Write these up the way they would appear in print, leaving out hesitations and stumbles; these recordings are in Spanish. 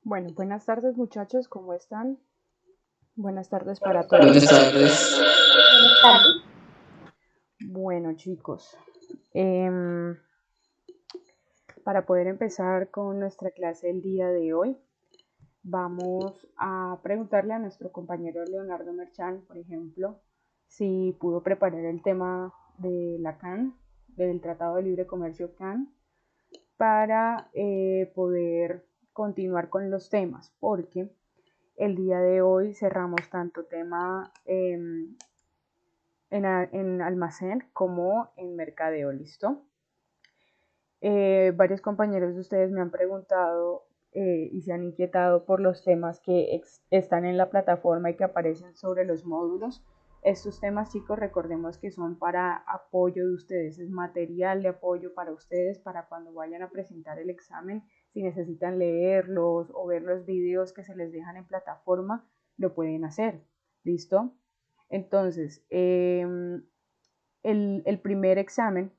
Bueno, buenas tardes muchachos, ¿cómo están? Buenas tardes para todos. Buenas tardes. Buenas tardes. Bueno chicos, em, para poder empezar con nuestra clase del día de hoy, vamos a preguntarle a nuestro compañero Leonardo Merchán, por ejemplo, si pudo preparar el tema de la CAN, del Tratado de Libre Comercio CAN, para poder continuar con los temas, porque el día de hoy cerramos tanto tema en almacén como en mercadeo, ¿listo? Varios compañeros de ustedes me han preguntado y se han inquietado por los temas que están en la plataforma y que aparecen sobre los módulos. Estos temas, chicos, recordemos que son para apoyo de ustedes, es material de apoyo para ustedes, para cuando vayan a presentar el examen, si necesitan leerlos o ver los videos que se les dejan en plataforma, lo pueden hacer, ¿listo? Entonces, el primer examen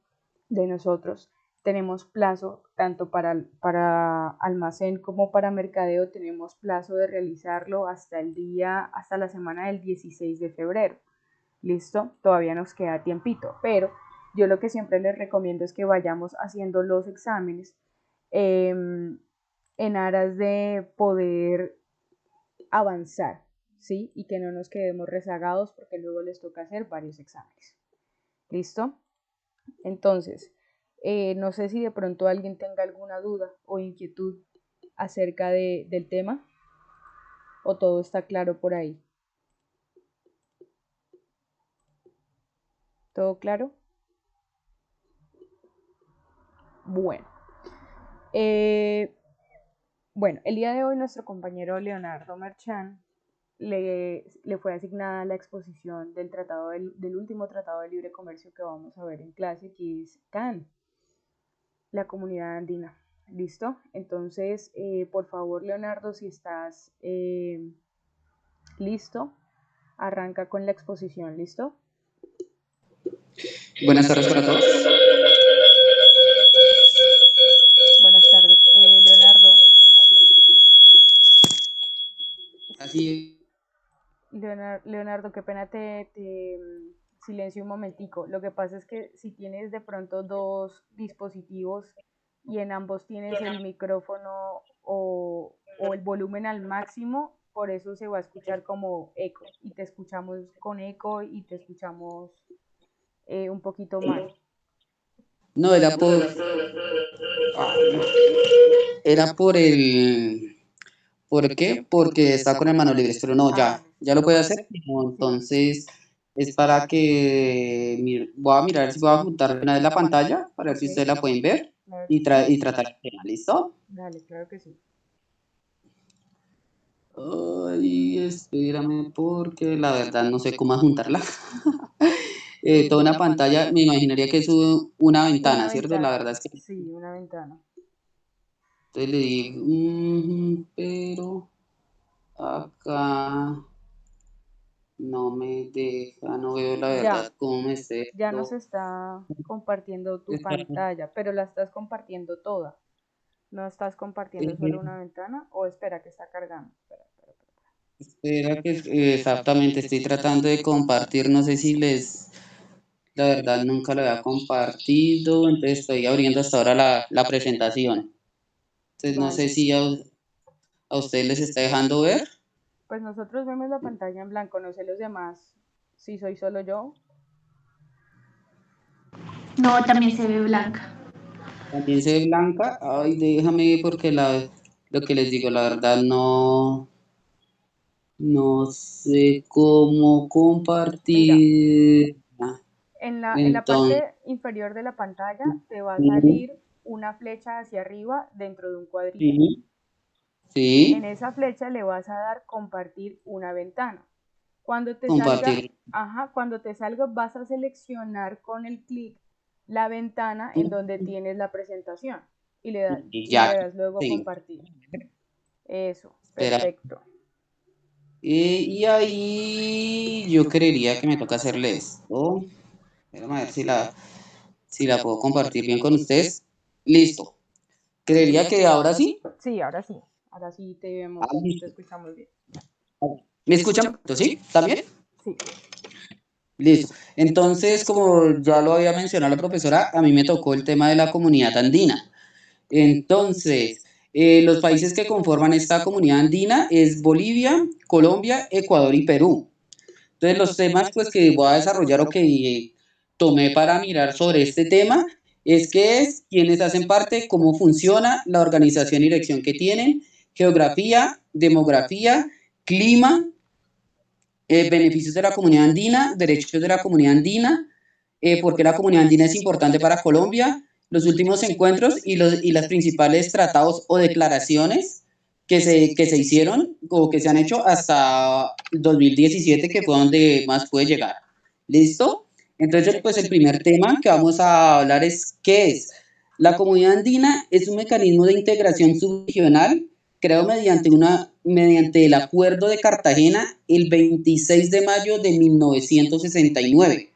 de nosotros tenemos plazo tanto para almacén como para mercadeo, tenemos plazo de realizarlo hasta la semana del 16 de febrero. ¿Listo? Todavía nos queda tiempito, pero yo lo que siempre les recomiendo es que vayamos haciendo los exámenes en aras de poder avanzar, ¿sí? Y que no nos quedemos rezagados porque luego les toca hacer varios exámenes. ¿Listo? Entonces, no sé si de pronto alguien tenga alguna duda o inquietud acerca del tema o todo está claro por ahí. ¿Todo claro? Bueno. Bueno, el día de hoy nuestro compañero Leonardo Merchán le fue asignada la exposición del último tratado de libre comercio que vamos a ver en clase, que es CAN, la comunidad andina. ¿Listo? Entonces, por favor, Leonardo, si estás listo, arranca con la exposición. ¿Listo? Buenas tardes para todos. Buenas tardes. Leonardo, Así Leonardo, qué pena te silencio un momentico. Lo que pasa es que si tienes de pronto dos dispositivos y en ambos tienes el micrófono o el volumen al máximo, por eso se va a escuchar como eco y te escuchamos con eco y te escuchamos un poquito mal. No, era por el, ¿por qué? Porque está con el mano libre, pero no, Ah, ya lo puede listo. hacer. No, Sí, entonces es para que voy a mirar si voy a juntar una vez la pantalla para ver ok, si ustedes la pueden ver claro que sí. y tratar el tema, ¿listo? Dale, claro que sí. Ay, espérame, porque la verdad no sé cómo juntarla. Toda una pantalla, me imaginaría que es una Una ventana, ¿cierto? La ventana, verdad es que sí, una ventana. entonces le digo, pero acá no me deja, no veo la Ya, verdad cómo me esté. ya nos está compartiendo tu pantalla, pero la estás compartiendo toda. ¿No estás compartiendo solo una ventana? O espera que está cargando. Espera. Espera que exactamente estoy tratando de compartir, no sé si les, la verdad nunca lo había compartido, entonces estoy abriendo hasta ahora la presentación. Entonces no sé Vale. si a ustedes les está dejando ver. Pues nosotros vemos la pantalla en blanco, no sé los demás. Si soy solo yo. No, también se ve blanca. También se ve blanca. Ay, déjame porque lo que les digo, la verdad no sé cómo Mira, compartir. en la Entonces, parte inferior de la pantalla te va a salir una flecha hacia arriba dentro de un cuadrito. sí, En sí, esa flecha le vas a dar compartir una ventana. Cuando te salga, compartir. ajá, cuando te salga vas a seleccionar con el clic la ventana en donde tienes la presentación y Y y le ya, das luego tengo. compartir. Eso, Espera. perfecto. Y ahí yo creería que me toca hacerle esto. Déjame ver si la puedo compartir bien con ustedes. Listo. Creería que ahora sí. Sí, ahora sí te Ah, vemos, te listo. escuchamos bien. ¿Me escuchan? ¿Sí? ¿También? Sí, Listo. Entonces, como ya lo había mencionado la profesora, a mí me tocó el tema de la comunidad andina. Entonces, los países que conforman esta comunidad andina es Bolivia, Colombia, Ecuador y Perú. Entonces, los temas pues, que voy a desarrollar o que tomé para mirar sobre este tema es qué es, quiénes hacen parte, cómo funciona, la organización y dirección que tienen, geografía, demografía, clima, beneficios de la comunidad andina, derechos de la comunidad andina, por qué la comunidad andina es importante para Colombia, los últimos encuentros y las principales tratados o declaraciones que se hicieron o que se han hecho hasta 2017, que fue donde más puede llegar. ¿Listo? Entonces, pues el primer tema que vamos a hablar es ¿qué es? La comunidad andina es un mecanismo de integración subregional creado mediante el Acuerdo de Cartagena el 26 de mayo de 1969,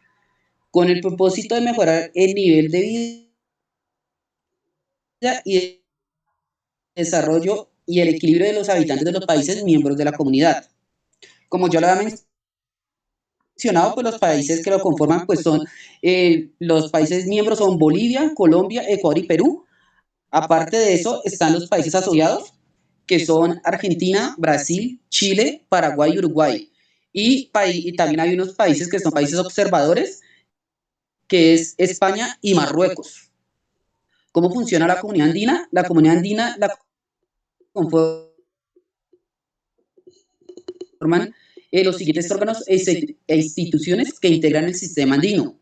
con el propósito de mejorar el nivel de vida y de desarrollo y el equilibrio de los habitantes de los países miembros de la comunidad. Como yo lo había mencionado, pues los países que lo conforman pues son los países miembros son Bolivia, Colombia, Ecuador y Perú. Aparte de eso están los países asociados que son Argentina, Brasil, Chile, Paraguay y Uruguay. Y también hay unos países que son países observadores, que es España y Marruecos. ¿Cómo funciona la comunidad andina? La comunidad andina la conforman los siguientes órganos e instituciones que integran el sistema andino.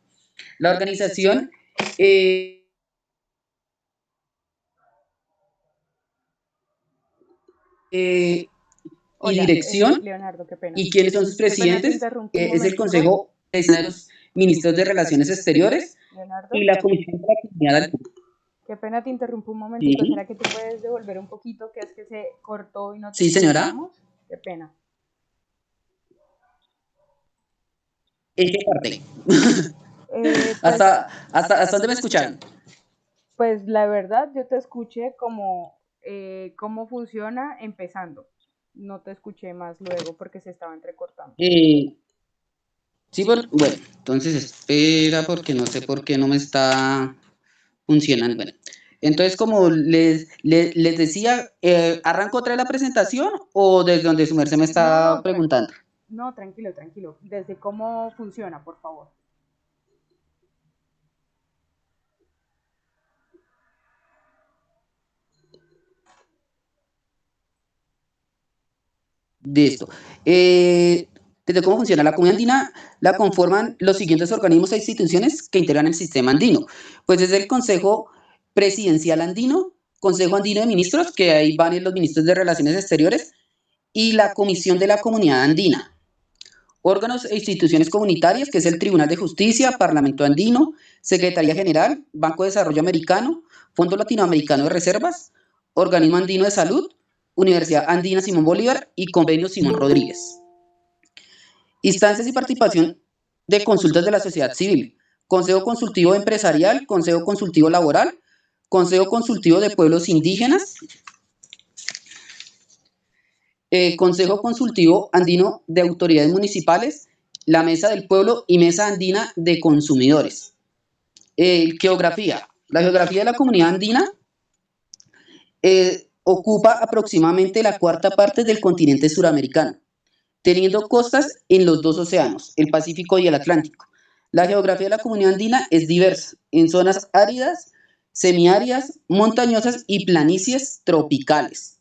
La organización y hola, dirección. Leonardo, qué pena. ¿Y quiénes son sus Qué pena te presidentes? interrumpo un Es el momentico. Consejo de los Ministros de Relaciones Exteriores y Leonardo, la Comisión de la Comunidad del qué pena te interrumpo un momentico. Sí, ¿Será que tú puedes devolver un poquito? Que es que se cortó y no te sí, señora. escuchamos. Qué pena. ¿En qué parte? Pues, Hasta dónde me escucharon. pues la verdad yo te escuché como cómo funciona empezando. No te escuché más luego porque se estaba entrecortando. Eh, sí, bueno, entonces espera porque no sé por qué no me está funcionando. Bueno, Entonces, como les decía, ¿arranco otra vez la presentación o desde donde su merced me está No, preguntando? no, tranquilo, tranquilo. Desde cómo funciona, por favor. Listo. Desde cómo funciona la comunidad andina, la conforman los siguientes organismos e instituciones que integran el sistema andino. Pues desde el Consejo Presidencial Andino, Consejo Andino de Ministros, que ahí van los ministros de Relaciones Exteriores, y la Comisión de la Comunidad Andina. Órganos e instituciones comunitarias, que es el Tribunal de Justicia, Parlamento Andino, Secretaría General, Banco de Desarrollo Americano, Fondo Latinoamericano de Reservas, Organismo Andino de Salud, Universidad Andina Simón Bolívar y Convenio Simón Rodríguez. Instancias y participación de consultas de la sociedad civil, Consejo Consultivo Empresarial, Consejo Consultivo Laboral, Consejo Consultivo de Pueblos Indígenas, Consejo Consultivo Andino de Autoridades Municipales, la Mesa del Pueblo y Mesa Andina de Consumidores. Geografía. La geografía de la comunidad andina ocupa aproximadamente la cuarta parte del continente suramericano, teniendo costas en los dos océanos, el Pacífico y el Atlántico. La geografía de la comunidad andina es diversa, en zonas áridas, semiáridas, montañosas y planicies tropicales.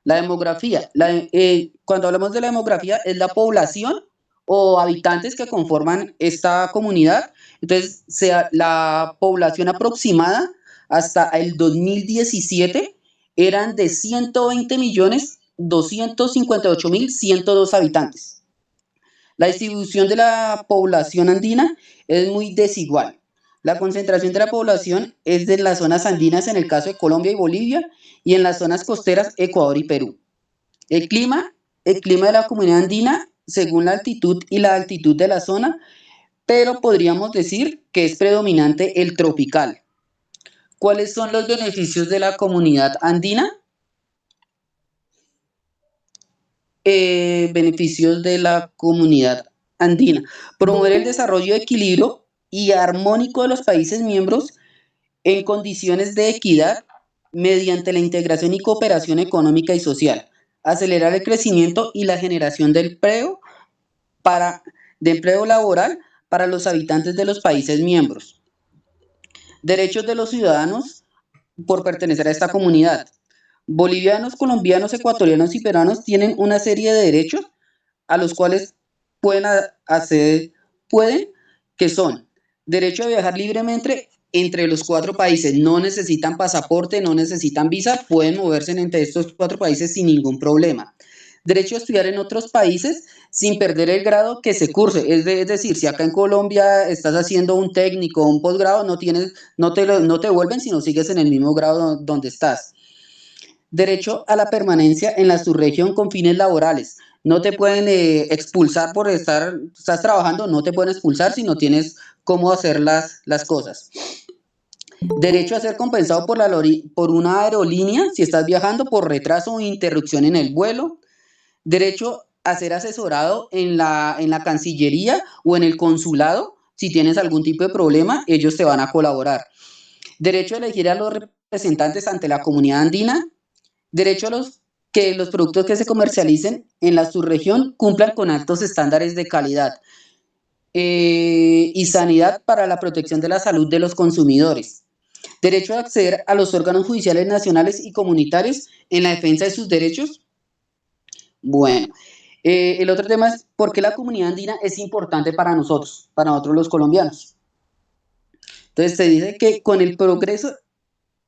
La demografía, cuando hablamos de la demografía, es la población o habitantes que conforman esta comunidad. Entonces, la población aproximada hasta el 2017 eran de 120.258.102 habitantes. La distribución de la población andina es muy desigual. La concentración de la población es de las zonas andinas en el caso de Colombia y Bolivia y en las zonas costeras Ecuador y Perú. El clima de la comunidad andina, según la altitud y la altitud de la zona, pero podríamos decir que es predominante el tropical. ¿Cuáles son los beneficios de la comunidad andina? Beneficios de la comunidad andina. Promover el desarrollo, equilibrio y armónico de los países miembros en condiciones de equidad mediante la integración y cooperación económica y social. Acelerar el crecimiento y la generación de empleo laboral para los habitantes de los países miembros. Derechos de los ciudadanos por pertenecer a esta comunidad. Bolivianos, colombianos, ecuatorianos y peruanos tienen una serie de derechos a los cuales pueden pueden, que son derecho a viajar libremente entre los 4 países, no necesitan pasaporte, no necesitan visa, pueden moverse entre estos 4 países sin ningún problema. Derecho a estudiar en otros países sin perder el grado que se curse, es decir, si acá en Colombia estás haciendo un técnico o un posgrado, no te devuelven, sino sigues en el mismo grado donde estás. Derecho a la permanencia en la subregión con fines laborales. No te pueden expulsar por estás trabajando, no te pueden expulsar si no tienes cómo hacer las cosas. Derecho a ser compensado por una aerolínea si estás viajando por retraso o interrupción en el vuelo. Derecho a ser asesorado en la Cancillería o en el consulado. Si tienes algún tipo de problema, ellos te van a colaborar. Derecho a elegir a los representantes ante la comunidad andina. Derecho a que los productos que se comercialicen en la subregión cumplan con altos estándares de calidad y sanidad para la protección de la salud de los consumidores. Derecho a acceder a los órganos judiciales nacionales y comunitarios en la defensa de sus derechos. Bueno, el otro tema es por qué la comunidad andina es importante para nosotros los colombianos. Entonces se dice que con el progreso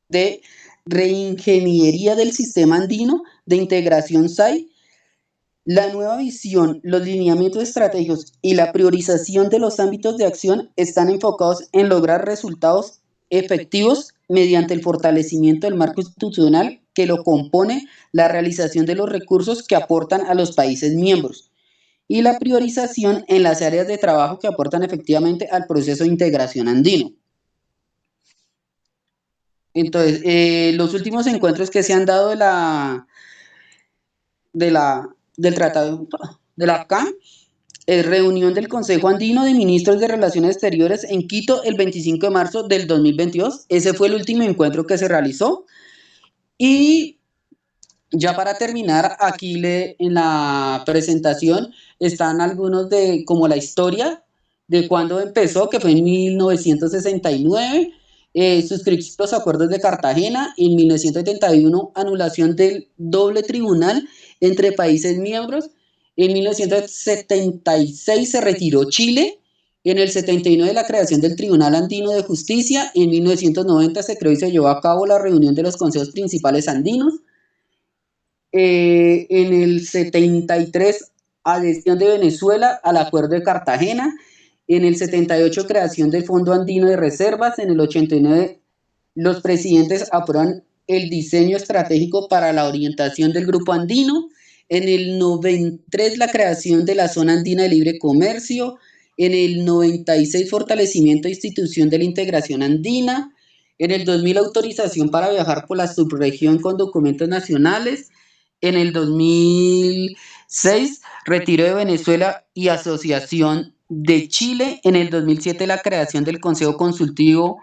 de reingeniería del sistema andino de integración SAI, la nueva visión, los lineamientos estratégicos y la priorización de los ámbitos de acción están enfocados en lograr resultados efectivos mediante el fortalecimiento del marco institucional que lo compone, la realización de los recursos que aportan a los países miembros y la priorización en las áreas de trabajo que aportan efectivamente al proceso de integración andino. Entonces, los últimos encuentros que se han dado del Tratado de la CAN reunión del Consejo Andino de Ministros de Relaciones Exteriores en Quito el 25 de marzo del 2022. Ese fue el último encuentro que se realizó. Y ya para terminar, aquí en la presentación están algunos de como la historia de cuándo empezó, que fue en 1969, suscripción de los acuerdos de Cartagena, en 1971 anulación del doble tribunal entre países miembros, en 1976 se retiró Chile, en el 79 la creación del Tribunal Andino de Justicia, en 1990 se creó y se llevó a cabo la reunión de los consejos principales andinos, en el 73 adhesión de Venezuela al Acuerdo de Cartagena, en el 78 creación del Fondo Andino de Reservas, en el 89 los presidentes aprueban el diseño estratégico para la orientación del Grupo Andino, en el 93 la creación de la Zona Andina de Libre Comercio, en el 96 fortalecimiento e institución de la integración andina, en el 2000 autorización para viajar por la subregión con documentos nacionales, en el 2006 retiro de Venezuela y asociación de Chile, en el 2007 la creación del Consejo Consultivo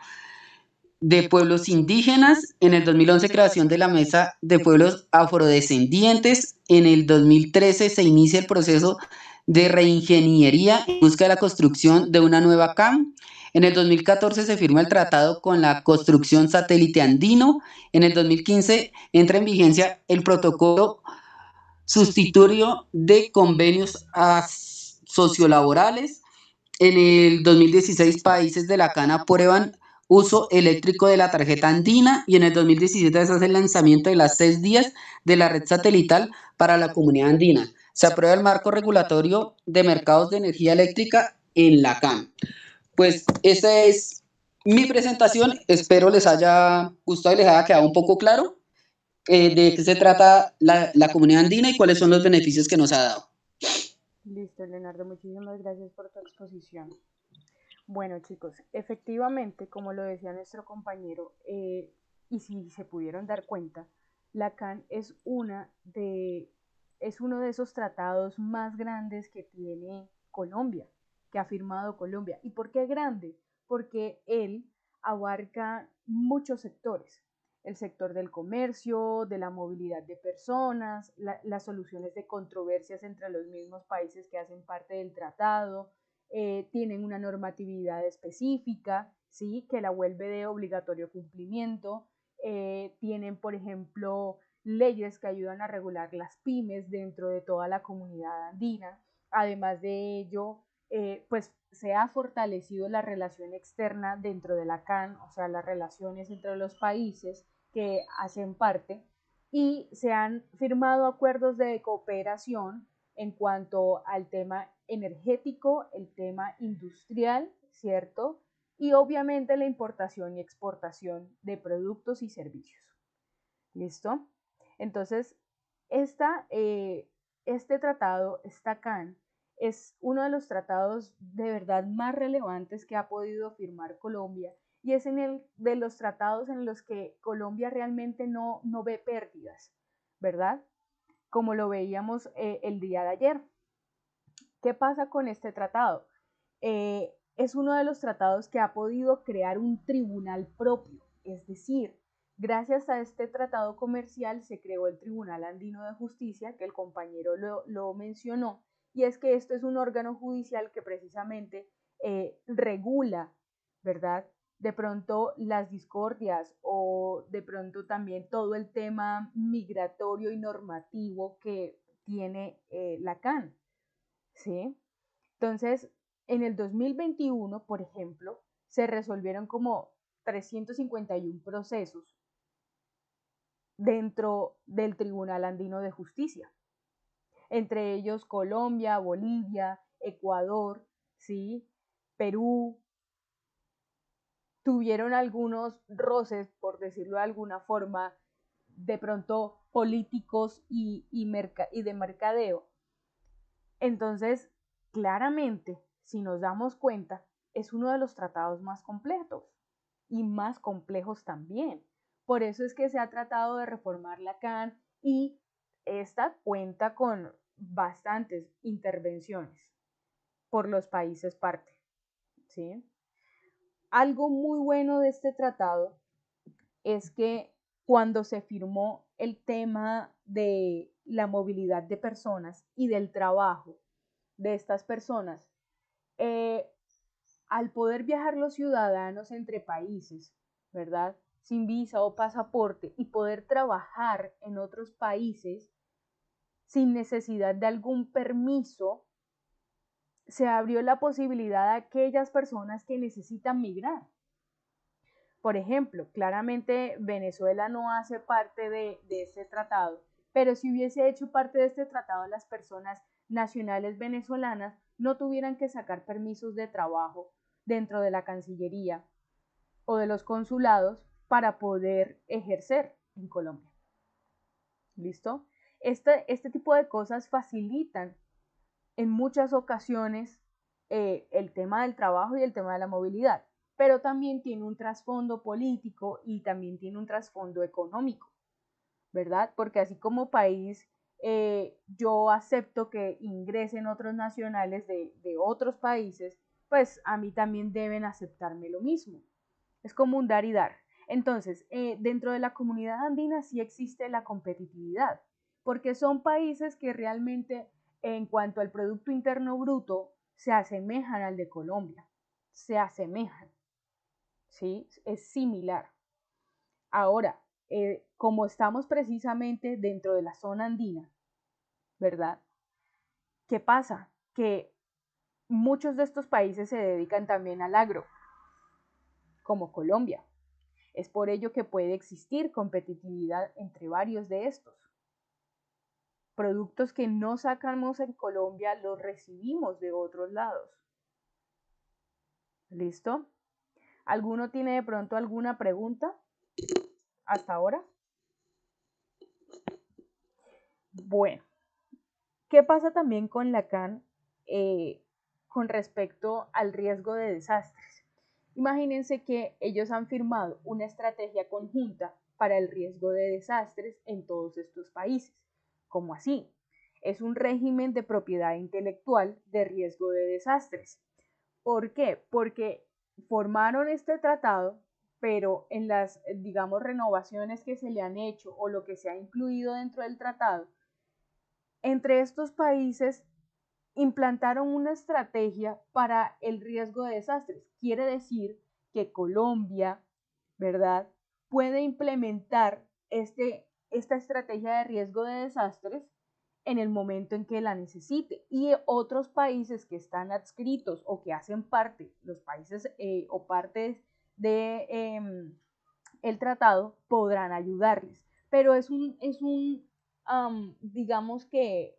de Pueblos Indígenas, en el 2011 creación de la Mesa de Pueblos Afrodescendientes, en el 2013 se inicia el proceso de reingeniería en busca de la construcción de una nueva CAM, en el 2014 se firma el tratado con la construcción satélite andino, en el 2015 entra en vigencia el protocolo sustitutorio de convenios sociolaborales. En el 2016 países de la CAN aprueban uso eléctrico de la tarjeta andina y en el 2017 se hace el lanzamiento de las 6 días de la red satelital para la comunidad andina. Se aprueba el marco regulatorio de mercados de energía eléctrica en la CAN. Pues esa es mi presentación, espero les haya gustado y les haya quedado un poco claro de qué se trata la comunidad andina y cuáles son los beneficios que nos ha dado. Listo, Leonardo, muchísimas gracias por tu exposición. Bueno, chicos, efectivamente, como lo decía nuestro compañero, y si se pudieron dar cuenta, la CAN es uno de esos tratados más grandes que tiene Colombia, que ha firmado Colombia. ¿Y por qué grande? Porque él abarca muchos sectores. El sector del comercio, de la movilidad de personas, las soluciones de controversias entre los mismos países que hacen parte del tratado, tienen una normatividad específica, ¿sí? Que la vuelve de obligatorio cumplimiento, tienen, por ejemplo, leyes que ayudan a regular las pymes dentro de toda la comunidad andina. Además de ello, pues se ha fortalecido la relación externa dentro de la CAN, o sea, las relaciones entre los países que hacen parte, y se han firmado acuerdos de cooperación en cuanto al tema energético, el tema industrial, ¿cierto? Y obviamente la importación y exportación de productos y servicios. ¿Listo? Entonces, este tratado, esta CAN, es uno de los tratados de verdad más relevantes que ha podido firmar Colombia y es de los tratados en los que Colombia realmente no ve pérdidas, ¿verdad? Como lo veíamos el día de ayer. ¿Qué pasa con este tratado? Es uno de los tratados que ha podido crear un tribunal propio, es decir, gracias a este tratado comercial se creó el Tribunal Andino de Justicia, que el compañero lo mencionó, y es que esto es un órgano judicial que precisamente regula, ¿verdad? De pronto las discordias o de pronto también todo el tema migratorio y normativo que tiene la CAN, ¿sí? Entonces, en el 2021, por ejemplo, se resolvieron como 351 procesos dentro del Tribunal Andino de Justicia, entre ellos Colombia, Bolivia, Ecuador, ¿sí? Perú, tuvieron algunos roces, por decirlo de alguna forma, de pronto políticos y de mercadeo. Entonces, claramente, si nos damos cuenta, es uno de los tratados más completos y más complejos también. Por eso es que se ha tratado de reformar la CAN y esta cuenta con bastantes intervenciones. por los países parte, ¿sí? Algo muy bueno de este tratado es que cuando se firmó el tema de la movilidad de personas y del trabajo de estas personas, al poder viajar los ciudadanos entre países, ¿verdad? Sin visa o pasaporte y poder trabajar en otros países sin necesidad de algún permiso, se abrió la posibilidad a aquellas personas que necesitan migrar. Por ejemplo, claramente Venezuela no hace parte de este tratado, pero si hubiese hecho parte de este tratado, las personas nacionales venezolanas no tuvieran que sacar permisos de trabajo dentro de la Cancillería o de los consulados para poder ejercer en Colombia. ¿Listo? Este tipo de cosas facilitan en muchas ocasiones el tema del trabajo y el tema de la movilidad, pero también tiene un trasfondo político y también tiene un trasfondo económico, ¿verdad? Porque así como país, yo acepto que ingresen otros nacionales de otros países, pues a mí también deben aceptarme lo mismo. Es como un dar y dar. Entonces, dentro de la comunidad andina sí existe la competitividad, porque son países que realmente en cuanto al Producto Interno Bruto se asemejan al de Colombia, se asemejan, ¿sí? Es similar. Ahora, como estamos precisamente dentro de la zona andina, ¿verdad? ¿Qué pasa? Que muchos de estos países se dedican también al agro, como Colombia. Es por ello que puede existir competitividad entre varios de estos. Productos que no sacamos en Colombia los recibimos de otros lados. ¿Listo? ¿Alguno tiene de pronto alguna pregunta hasta ahora? Bueno, ¿qué pasa también con la CAN con respecto al riesgo de desastres? Imagínense que ellos han firmado una estrategia conjunta para el riesgo de desastres en todos estos países. ¿Cómo así? Es un régimen de propiedad intelectual de riesgo de desastres. ¿Por qué? Porque formaron este tratado, pero en las, digamos, renovaciones que se le han hecho o lo que se ha incluido dentro del tratado, entre estos países implantaron una estrategia para el riesgo de desastres. Quiere decir que Colombia, ¿verdad?, puede implementar esta estrategia de riesgo de desastres en el momento en que la necesite. Y otros países que están adscritos o que hacen parte, los países o partes de el tratado, podrán ayudarles. Pero digamos que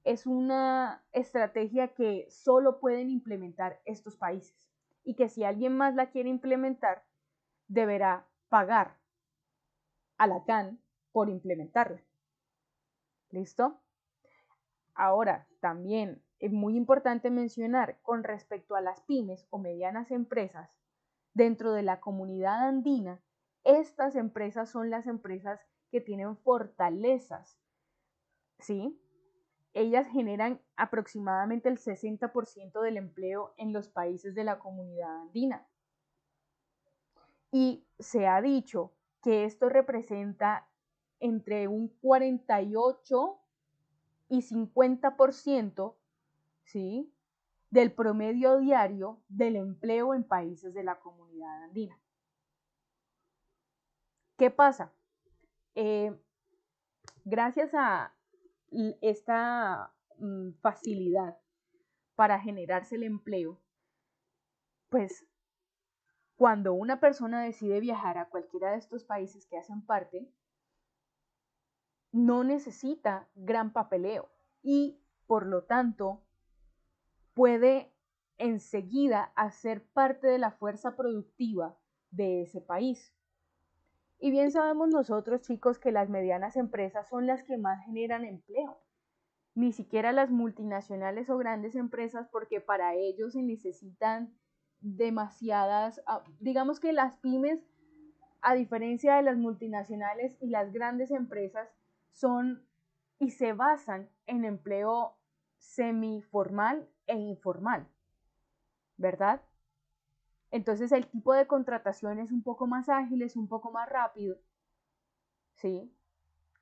es una estrategia que solo pueden implementar estos países y que si alguien más la quiere implementar, deberá pagar a la CAN por implementarla. ¿Listo? Ahora, también es muy importante mencionar con respecto a las pymes o medianas empresas, dentro de la comunidad andina, estas empresas son las empresas que tienen fortalezas, ¿sí? Ellas generan aproximadamente el 60% del empleo en los países de la comunidad andina. Y se ha dicho que esto representa entre un 48 y 50%, ¿sí?, del promedio diario del empleo en países de la comunidad andina. ¿Qué pasa? Gracias a esta facilidad para generarse el empleo, pues cuando una persona decide viajar a cualquiera de estos países que hacen parte, no necesita gran papeleo y por lo tanto puede enseguida hacer parte de la fuerza productiva de ese país. Y bien sabemos nosotros, chicos, que las medianas empresas son las que más generan empleo. Ni siquiera las multinacionales o grandes empresas, porque para ellos se necesitan demasiadas, digamos que las pymes, a diferencia de las multinacionales y las grandes empresas, son y se basan en empleo semiformal e informal, ¿verdad? Entonces el tipo de contratación es un poco más ágil, es un poco más rápido, ¿sí?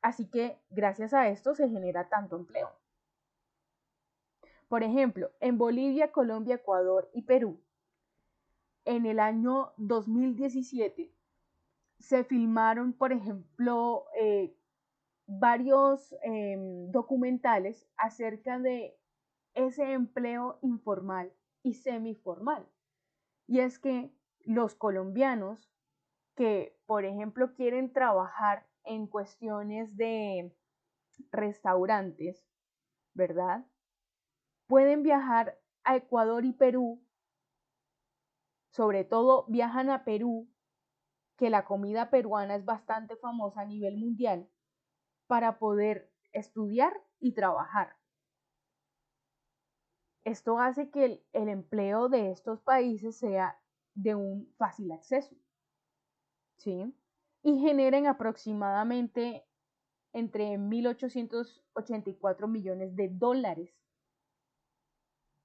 Así que gracias a esto se genera tanto empleo. Por ejemplo, en Bolivia, Colombia, Ecuador y Perú, en el año 2017 se filmaron, por ejemplo, varios documentales acerca de ese empleo informal y semiformal. Y es que los colombianos que, por ejemplo, quieren trabajar en cuestiones de restaurantes, ¿verdad? Pueden viajar a Ecuador y Perú, sobre todo viajan a Perú, que la comida peruana es bastante famosa a nivel mundial, para poder estudiar y trabajar. Esto hace que el empleo de estos países sea de un fácil acceso, ¿sí? Y generen aproximadamente entre 1.884 millones de dólares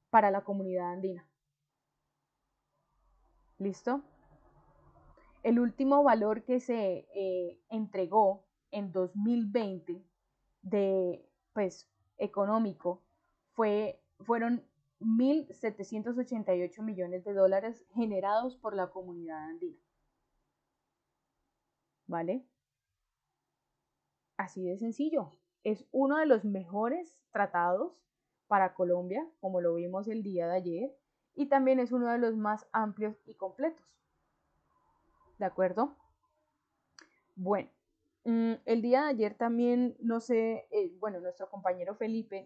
para la comunidad andina. ¿Listo? El último valor que se entregó en 2020 de, pues, económico fueron 1.788 millones de dólares generados por la comunidad andina. ¿Vale? Así de sencillo. Es uno de los mejores tratados para Colombia, como lo vimos el día de ayer, y también es uno de los más amplios y completos. ¿De acuerdo? Bueno, el día de ayer también, no sé, bueno, nuestro compañero Felipe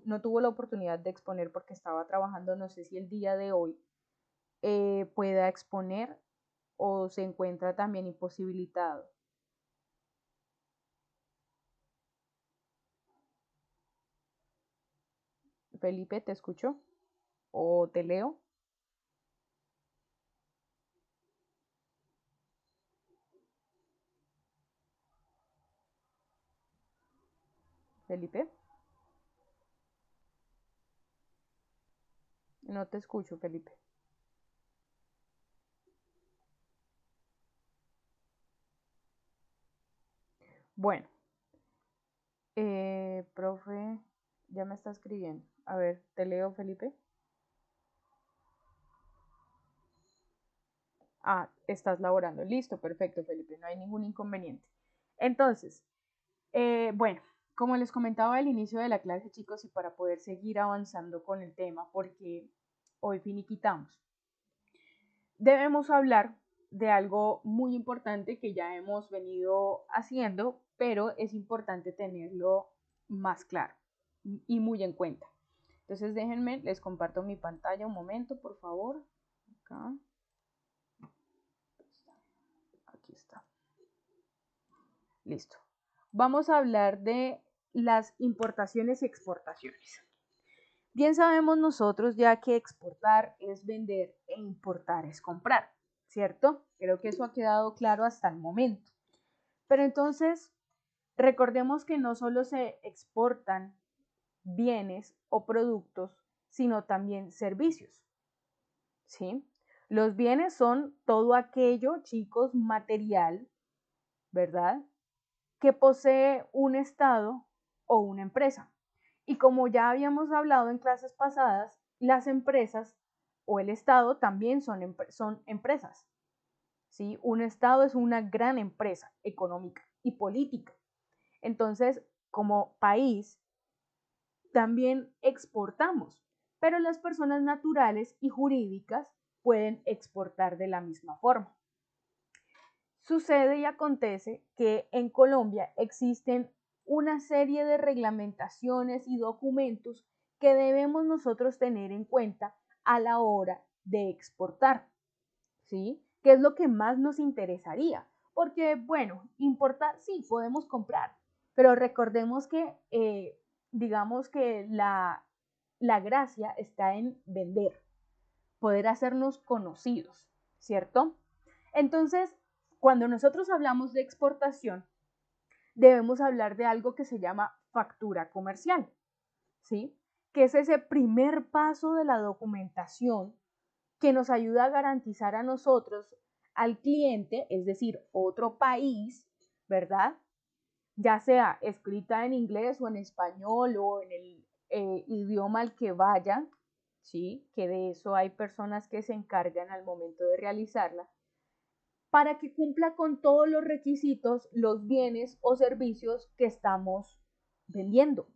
no tuvo la oportunidad de exponer porque estaba trabajando, no sé si el día de hoy pueda exponer o se encuentra también imposibilitado. Felipe, ¿te escucho? ¿O te leo? Felipe, no te escucho, Felipe. Bueno, profe, ya me está escribiendo. A ver, ¿te leo, Felipe? Ah, estás laborando. Listo, perfecto, Felipe, no hay ningún inconveniente. Entonces, bueno, como les comentaba al inicio de la clase, chicos, y para poder seguir avanzando con el tema, porque hoy finiquitamos, debemos hablar de algo muy importante que ya hemos venido haciendo, pero es importante tenerlo más claro y muy en cuenta. Entonces déjenme, les comparto mi pantalla un momento, por favor. Acá. Aquí está. Listo. Vamos a hablar de las importaciones y exportaciones. Bien sabemos nosotros ya que exportar es vender e importar es comprar, ¿cierto? Creo que eso ha quedado claro hasta el momento. Pero entonces, recordemos que no solo se exportan bienes o productos, sino también servicios, ¿sí? Los bienes son todo aquello, chicos, material, ¿verdad? Que posee un Estado o una empresa. Y como ya habíamos hablado en clases pasadas, las empresas o el Estado también son empresas. ¿Sí? Un Estado es una gran empresa económica y política. Entonces, como país, también exportamos, pero las personas naturales y jurídicas pueden exportar de la misma forma. Sucede y acontece que en Colombia existen una serie de reglamentaciones y documentos que debemos nosotros tener en cuenta a la hora de exportar, ¿sí? ¿Qué es lo que más nos interesaría? Porque, bueno, importar sí, podemos comprar, pero recordemos que, digamos que la gracia está en vender, poder hacernos conocidos, ¿cierto? Entonces, cuando nosotros hablamos de exportación, debemos hablar de algo que se llama factura comercial, ¿sí? que es ese primer paso de la documentación que nos ayuda a garantizar a nosotros, al cliente, es decir, otro país, ¿verdad? Ya sea escrita en inglés o en español o en el idioma al que vaya, ¿sí? Que de eso hay personas que se encargan al momento de realizarla, para que cumpla con todos los requisitos los bienes o servicios que estamos vendiendo.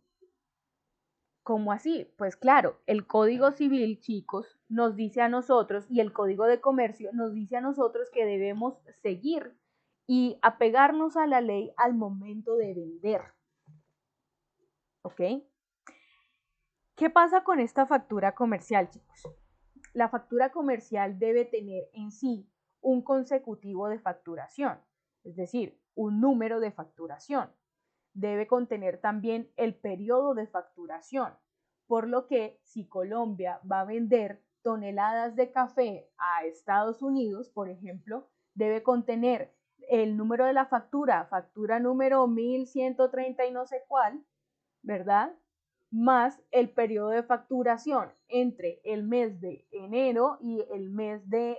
¿Cómo así? Pues claro, el Código Civil, chicos, nos dice a nosotros, y el Código de Comercio nos dice a nosotros que debemos seguir y apegarnos a la ley al momento de vender. ¿Ok? ¿Qué pasa con esta factura comercial, chicos? La factura comercial debe tener en sí un consecutivo de facturación, es decir, un número de facturación. Debe contener también el periodo de facturación, por lo que si Colombia va a vender toneladas de café a Estados Unidos, por ejemplo, debe contener el número de la factura número 1130 y no sé cuál, ¿verdad? Más el periodo de facturación entre el mes de enero y el mes de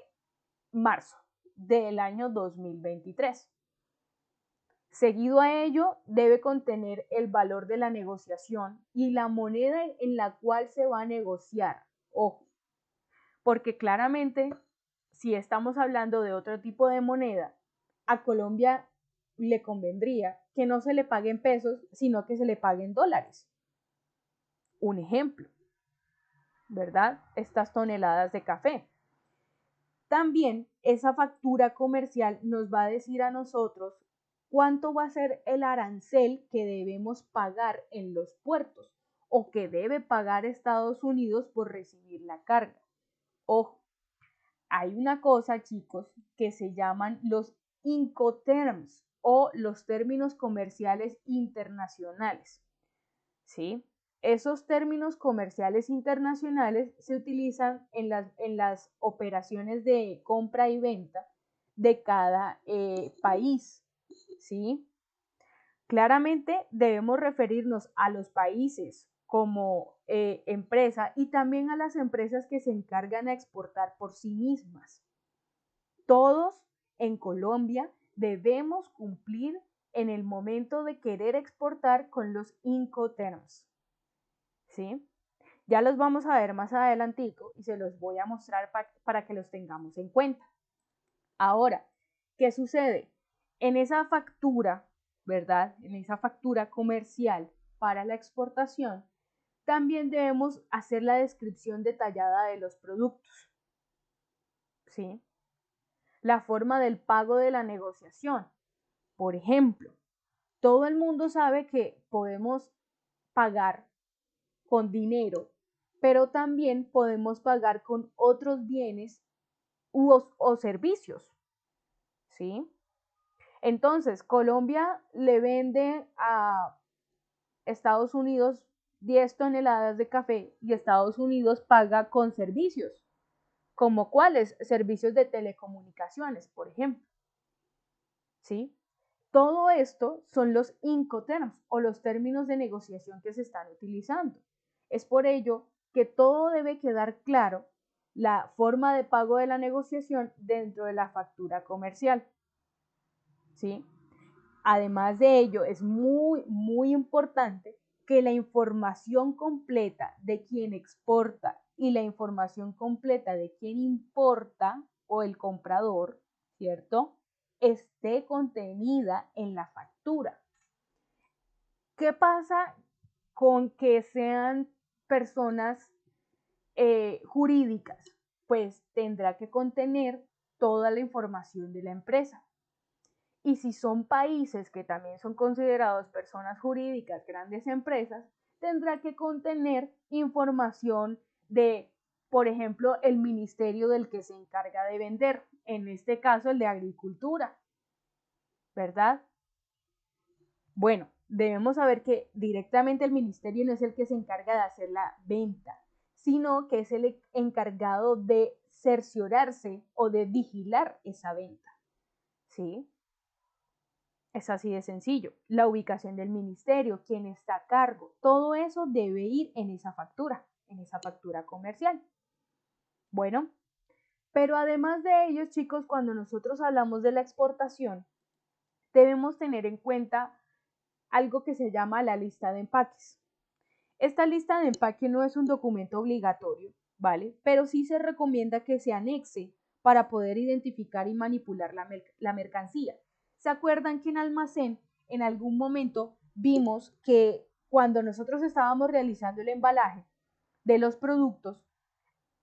marzo del año 2023. Seguido a ello, debe contener el valor de la negociación y la moneda en la cual se va a negociar. Ojo, porque claramente, si estamos hablando de otro tipo de moneda, a Colombia le convendría que no se le pague en pesos, sino que se le pague en dólares. Un ejemplo, ¿verdad? Estas toneladas de café. También esa factura comercial nos va a decir a nosotros cuánto va a ser el arancel que debemos pagar en los puertos o que debe pagar Estados Unidos por recibir la carga. Ojo, hay una cosa, chicos, que se llaman los Incoterms o los términos comerciales internacionales. ¿Sí? Esos términos comerciales internacionales se utilizan en las operaciones de compra y venta de cada país, ¿sí? Claramente debemos referirnos a los países como empresa y también a las empresas que se encargan a exportar por sí mismas. Todos en Colombia debemos cumplir en el momento de querer exportar con los Incoterms. ¿Sí? Ya los vamos a ver más adelantico y se los voy a mostrar para que los tengamos en cuenta. Ahora, ¿qué sucede? En esa factura, ¿verdad? En esa factura comercial para la exportación, también debemos hacer la descripción detallada de los productos. ¿Sí? La forma del pago de la negociación. Por ejemplo, todo el mundo sabe que podemos pagar con dinero, pero también podemos pagar con otros bienes o servicios, ¿sí? Entonces, Colombia le vende a Estados Unidos 10 toneladas de café y Estados Unidos paga con servicios, como cuáles servicios de telecomunicaciones, por ejemplo, ¿sí? Todo esto son los Incoterms o los términos de negociación que se están utilizando. Es por ello que todo debe quedar claro, la forma de pago de la negociación dentro de la factura comercial. ¿Sí? Además de ello, es muy importante que la información completa de quien exporta y la información completa de quien importa o el comprador, ¿cierto?, esté contenida en la factura. ¿Qué pasa con que sean personas jurídicas? Pues tendrá que contener toda la información de la empresa. Y si son países que también son considerados personas jurídicas, grandes empresas, tendrá que contener información de, por ejemplo, el ministerio del que se encarga de vender, en este caso el de Agricultura, ¿verdad? Bueno, debemos saber que directamente el ministerio no es el que se encarga de hacer la venta, sino que es el encargado de cerciorarse o de vigilar esa venta, ¿sí? Es así de sencillo. La ubicación del ministerio, quién está a cargo, todo eso debe ir en esa factura comercial. Bueno, pero además de ello, chicos, cuando nosotros hablamos de la exportación, debemos tener en cuenta algo que se llama la lista de empaques. Esta lista de empaque no es un documento obligatorio, ¿vale? Pero sí se recomienda que se anexe para poder identificar y manipular la mercancía. ¿Se acuerdan que en almacén en algún momento vimos que cuando nosotros estábamos realizando el embalaje de los productos,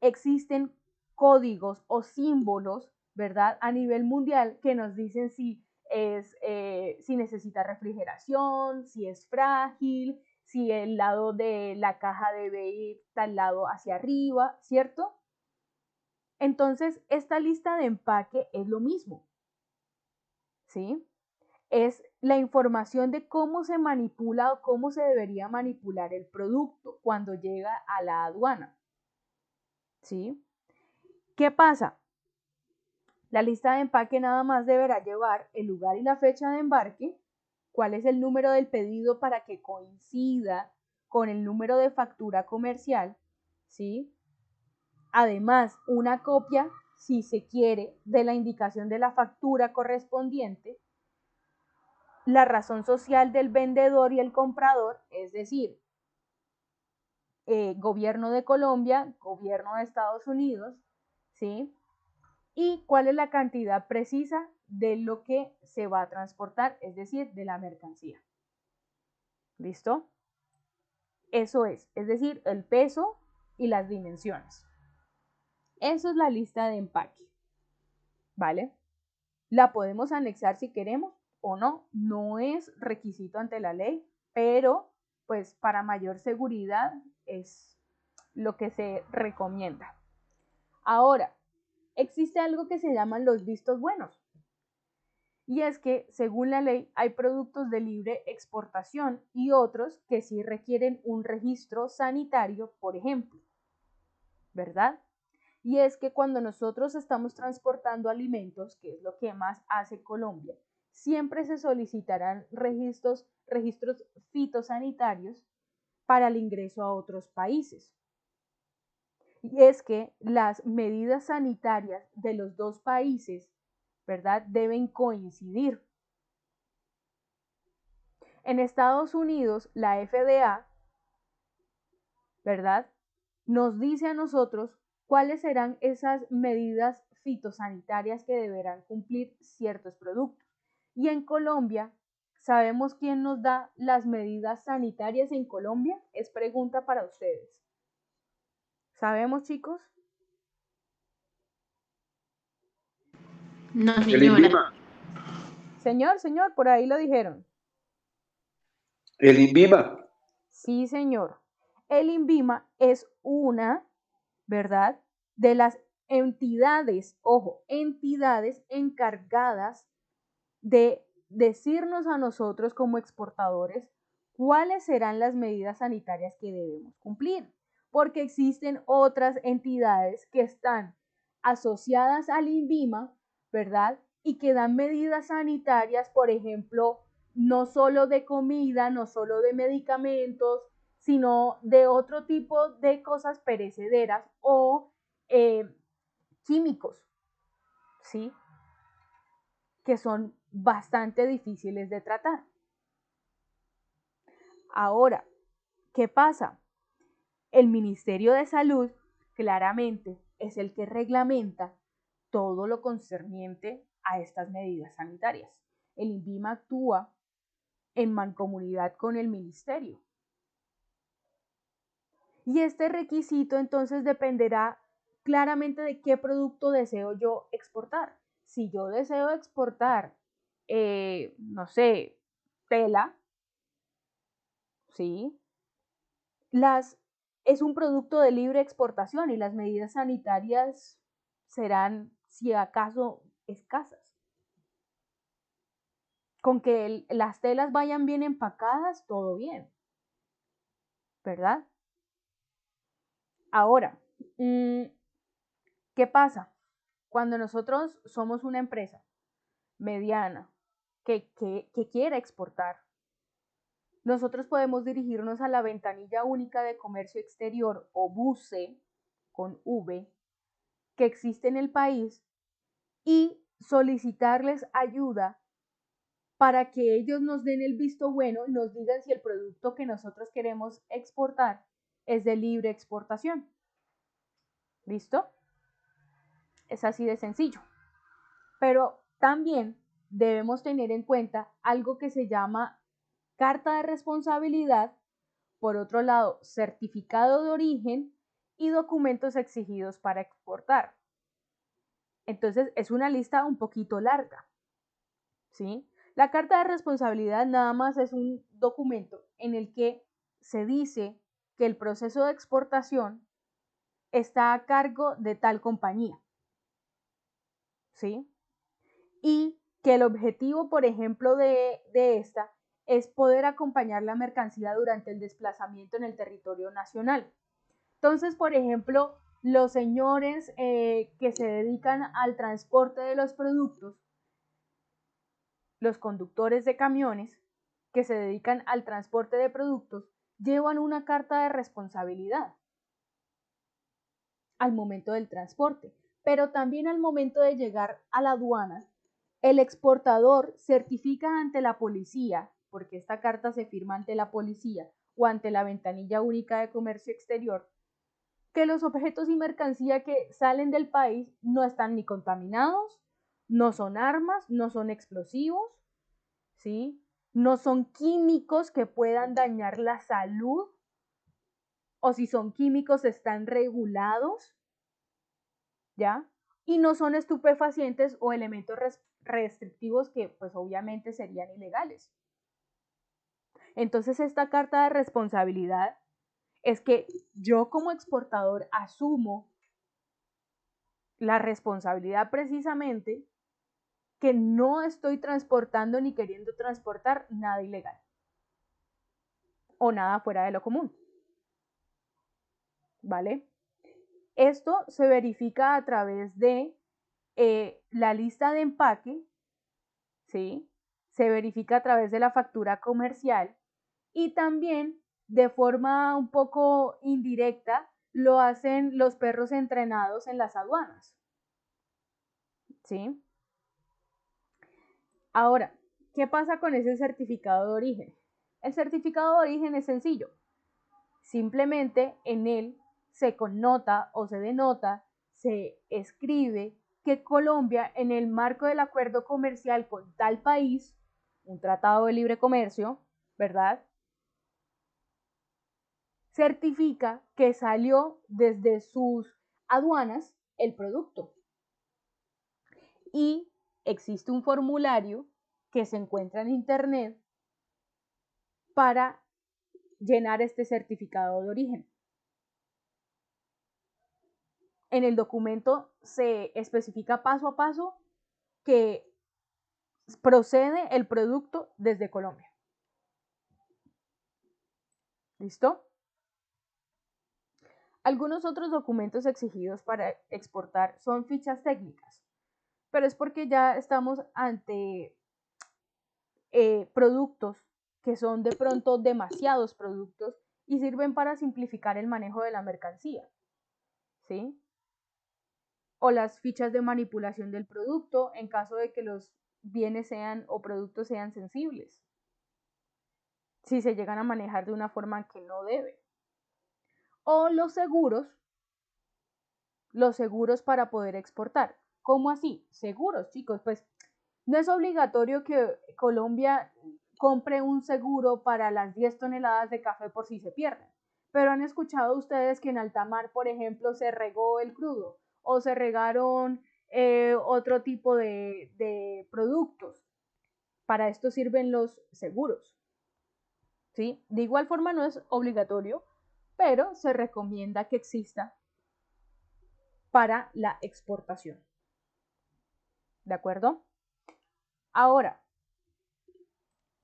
existen códigos o símbolos, ¿verdad? A nivel mundial que nos dicen si necesita refrigeración, si es frágil, si el lado de la caja debe ir tal lado hacia arriba, ¿cierto? Entonces, esta lista de empaque es lo mismo, ¿sí? Es la información de cómo se manipula o cómo se debería manipular el producto cuando llega a la aduana, ¿sí? ¿Qué pasa? La lista de empaque nada más deberá llevar el lugar y la fecha de embarque, cuál es el número del pedido para que coincida con el número de factura comercial, ¿sí? Además, una copia, si se quiere, de la indicación de la factura correspondiente, la razón social del vendedor y el comprador, es decir, gobierno de Colombia, gobierno de Estados Unidos, ¿sí? Y cuál es la cantidad precisa de lo que se va a transportar, es decir, de la mercancía. ¿Listo? Eso es decir, el peso y las dimensiones. Eso es la lista de empaque, ¿vale? La podemos anexar si queremos o no, no es requisito ante la ley, pero pues para mayor seguridad es lo que se recomienda. Ahora, existe algo que se llaman los vistos buenos. Y es que, según la ley, hay productos de libre exportación y otros que sí requieren un registro sanitario, por ejemplo, ¿verdad? Y es que cuando nosotros estamos transportando alimentos, que es lo que más hace Colombia, siempre se solicitarán registros fitosanitarios para el ingreso a otros países. Y es que las medidas sanitarias de los dos países, ¿verdad?, deben coincidir. En Estados Unidos, la FDA, ¿verdad?, nos dice a nosotros cuáles serán esas medidas fitosanitarias que deberán cumplir ciertos productos. Y en Colombia, ¿sabemos quién nos da las medidas sanitarias en Colombia? Es pregunta para ustedes. ¿Sabemos, chicos? No, El señora. INVIMA. Señor, por ahí lo dijeron. El INVIMA. Sí, señor. El INVIMA es una, ¿verdad?, de las entidades, ojo, entidades encargadas de decirnos a nosotros como exportadores cuáles serán las medidas sanitarias que debemos cumplir, porque existen otras entidades que están asociadas al INVIMA, ¿verdad? Y que dan medidas sanitarias, por ejemplo, no solo de comida, no solo de medicamentos, sino de otro tipo de cosas perecederas o químicos, ¿sí?, que son bastante difíciles de tratar. Ahora, ¿qué pasa? El Ministerio de Salud claramente es el que reglamenta todo lo concerniente a estas medidas sanitarias. El INVIMA actúa en mancomunidad con el ministerio. Y este requisito entonces dependerá claramente de qué producto deseo yo exportar. Si yo deseo exportar, no sé, tela, ¿sí?, es un producto de libre exportación y las medidas sanitarias serán, si acaso, escasas. Con que las telas vayan bien empacadas, todo bien, ¿verdad? Ahora, ¿qué pasa? Cuando nosotros somos una empresa mediana que quiera exportar. Nosotros podemos dirigirnos a la ventanilla única de comercio exterior o VUCE con V que existe en el país y solicitarles ayuda para que ellos nos den el visto bueno y nos digan si el producto que nosotros queremos exportar es de libre exportación. ¿Listo? Es así de sencillo. Pero también debemos tener en cuenta algo que se llama carta de responsabilidad, por otro lado, certificado de origen y documentos exigidos para exportar. Entonces, es una lista un poquito larga, ¿sí? La carta de responsabilidad nada más es un documento en el que se dice que el proceso de exportación está a cargo de tal compañía, ¿sí? Y que el objetivo, por ejemplo, de esta es poder acompañar la mercancía durante el desplazamiento en el territorio nacional. Entonces, por ejemplo, los señores que se dedican al transporte de los productos, los conductores de camiones que se dedican al transporte de productos, llevan una carta de responsabilidad al momento del transporte, pero también al momento de llegar a la aduana. El exportador certifica ante la policía, porque esta carta se firma ante la policía o ante la ventanilla única de comercio exterior, que los objetos y mercancía que salen del país no están ni contaminados, no son armas, no son explosivos, ¿sí? No son químicos que puedan dañar la salud, o si son químicos están regulados, ¿ya? Y no son estupefacientes o elementos restrictivos que pues obviamente serían ilegales. Entonces esta carta de responsabilidad es que yo como exportador asumo la responsabilidad precisamente que no estoy transportando ni queriendo transportar nada ilegal o nada fuera de lo común, ¿vale? Esto se verifica a través de la lista de empaque, ¿sí? Se verifica a través de la factura comercial y también de forma un poco indirecta lo hacen los perros entrenados en las aduanas, ¿sí? Ahora, ¿qué pasa con ese certificado de origen? El certificado de origen es sencillo. Simplemente en él se connota o se denota, se escribe que Colombia, en el marco del acuerdo comercial con tal país, un tratado de libre comercio, ¿verdad? Certifica que salió desde sus aduanas el producto. Y existe un formulario que se encuentra en internet para llenar este certificado de origen. En el documento se especifica paso a paso que procede el producto desde Colombia. ¿Listo? Algunos otros documentos exigidos para exportar son fichas técnicas, pero es porque ya estamos ante productos que son de pronto demasiados productos y sirven para simplificar el manejo de la mercancía, ¿sí? O las fichas de manipulación del producto en caso de que los bienes sean o productos sean sensibles, si se llegan a manejar de una forma que no debe. O los seguros para poder exportar. ¿Cómo así? Seguros, chicos, pues no es obligatorio que Colombia compre un seguro para las 10 toneladas de café por si se pierden. Pero han escuchado ustedes que en alta mar, por ejemplo, se regó el crudo o se regaron otro tipo de productos. Para esto sirven los seguros, ¿sí? De igual forma no es obligatorio, pero se recomienda que exista para la exportación. ¿De acuerdo? Ahora,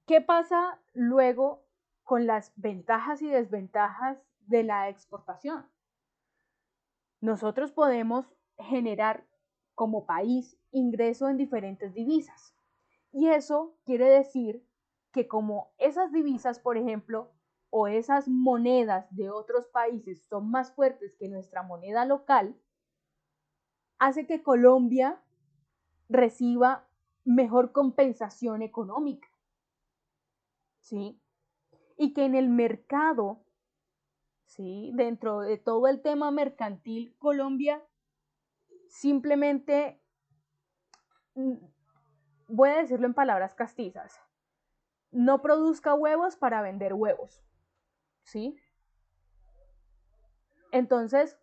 ¿qué pasa luego con las ventajas y desventajas de la exportación? Nosotros podemos generar como país ingreso en diferentes divisas Y eso quiere decir que como esas divisas, por ejemplo, o esas monedas de otros países son más fuertes que nuestra moneda local, hace que Colombia reciba mejor compensación económica, ¿sí? Y que en el mercado, ¿sí? Dentro de todo el tema mercantil, Colombia simplemente, voy a decirlo en palabras castizas, no produzca huevos para vender huevos, ¿sí? Entonces,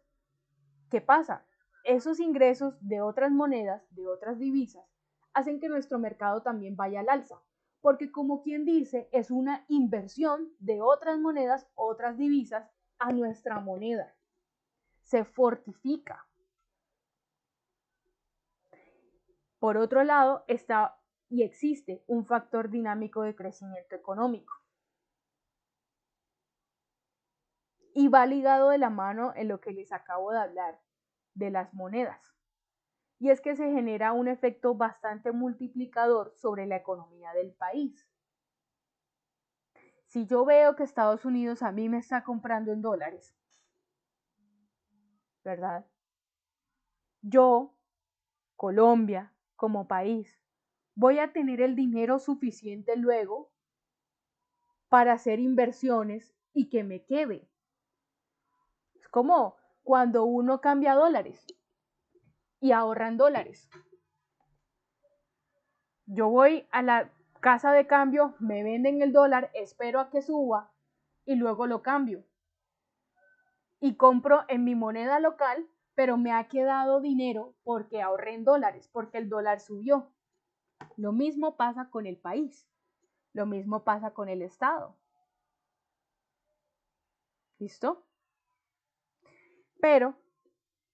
¿qué pasa? Esos ingresos de otras monedas, de otras divisas, hacen que nuestro mercado también vaya al alza, porque como quien dice, es una inversión de otras monedas, otras divisas a nuestra moneda. Se fortifica. Por otro lado, está y existe un factor dinámico de crecimiento económico. Y va ligado de la mano en lo que les acabo de hablar, de las monedas. Y es que se genera un efecto bastante multiplicador sobre la economía del país. Si yo veo que Estados Unidos a mí me está comprando en dólares, ¿verdad? Yo, Colombia, como país, voy a tener el dinero suficiente luego para hacer inversiones y que me quede. Es como cuando uno cambia dólares y ahorra en dólares. Yo voy a la casa de cambio, me venden el dólar, espero a que suba y luego lo cambio. Y compro en mi moneda local, pero me ha quedado dinero porque ahorré en dólares, porque el dólar subió. Lo mismo pasa con el país, lo mismo pasa con el Estado. ¿Listo? Pero,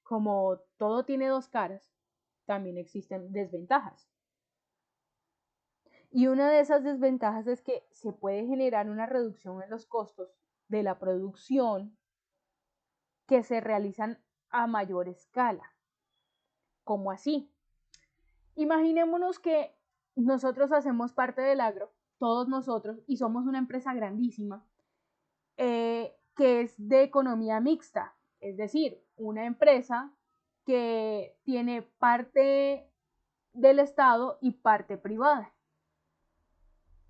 como todo tiene dos caras, también existen desventajas. Y una de esas desventajas es que se puede generar una reducción en los costos de la producción que se realizan a mayor escala. ¿Cómo así? Imaginémonos que nosotros hacemos parte del agro, todos nosotros, y somos una empresa grandísima que es de economía mixta, es decir, una empresa que tiene parte del Estado y parte privada.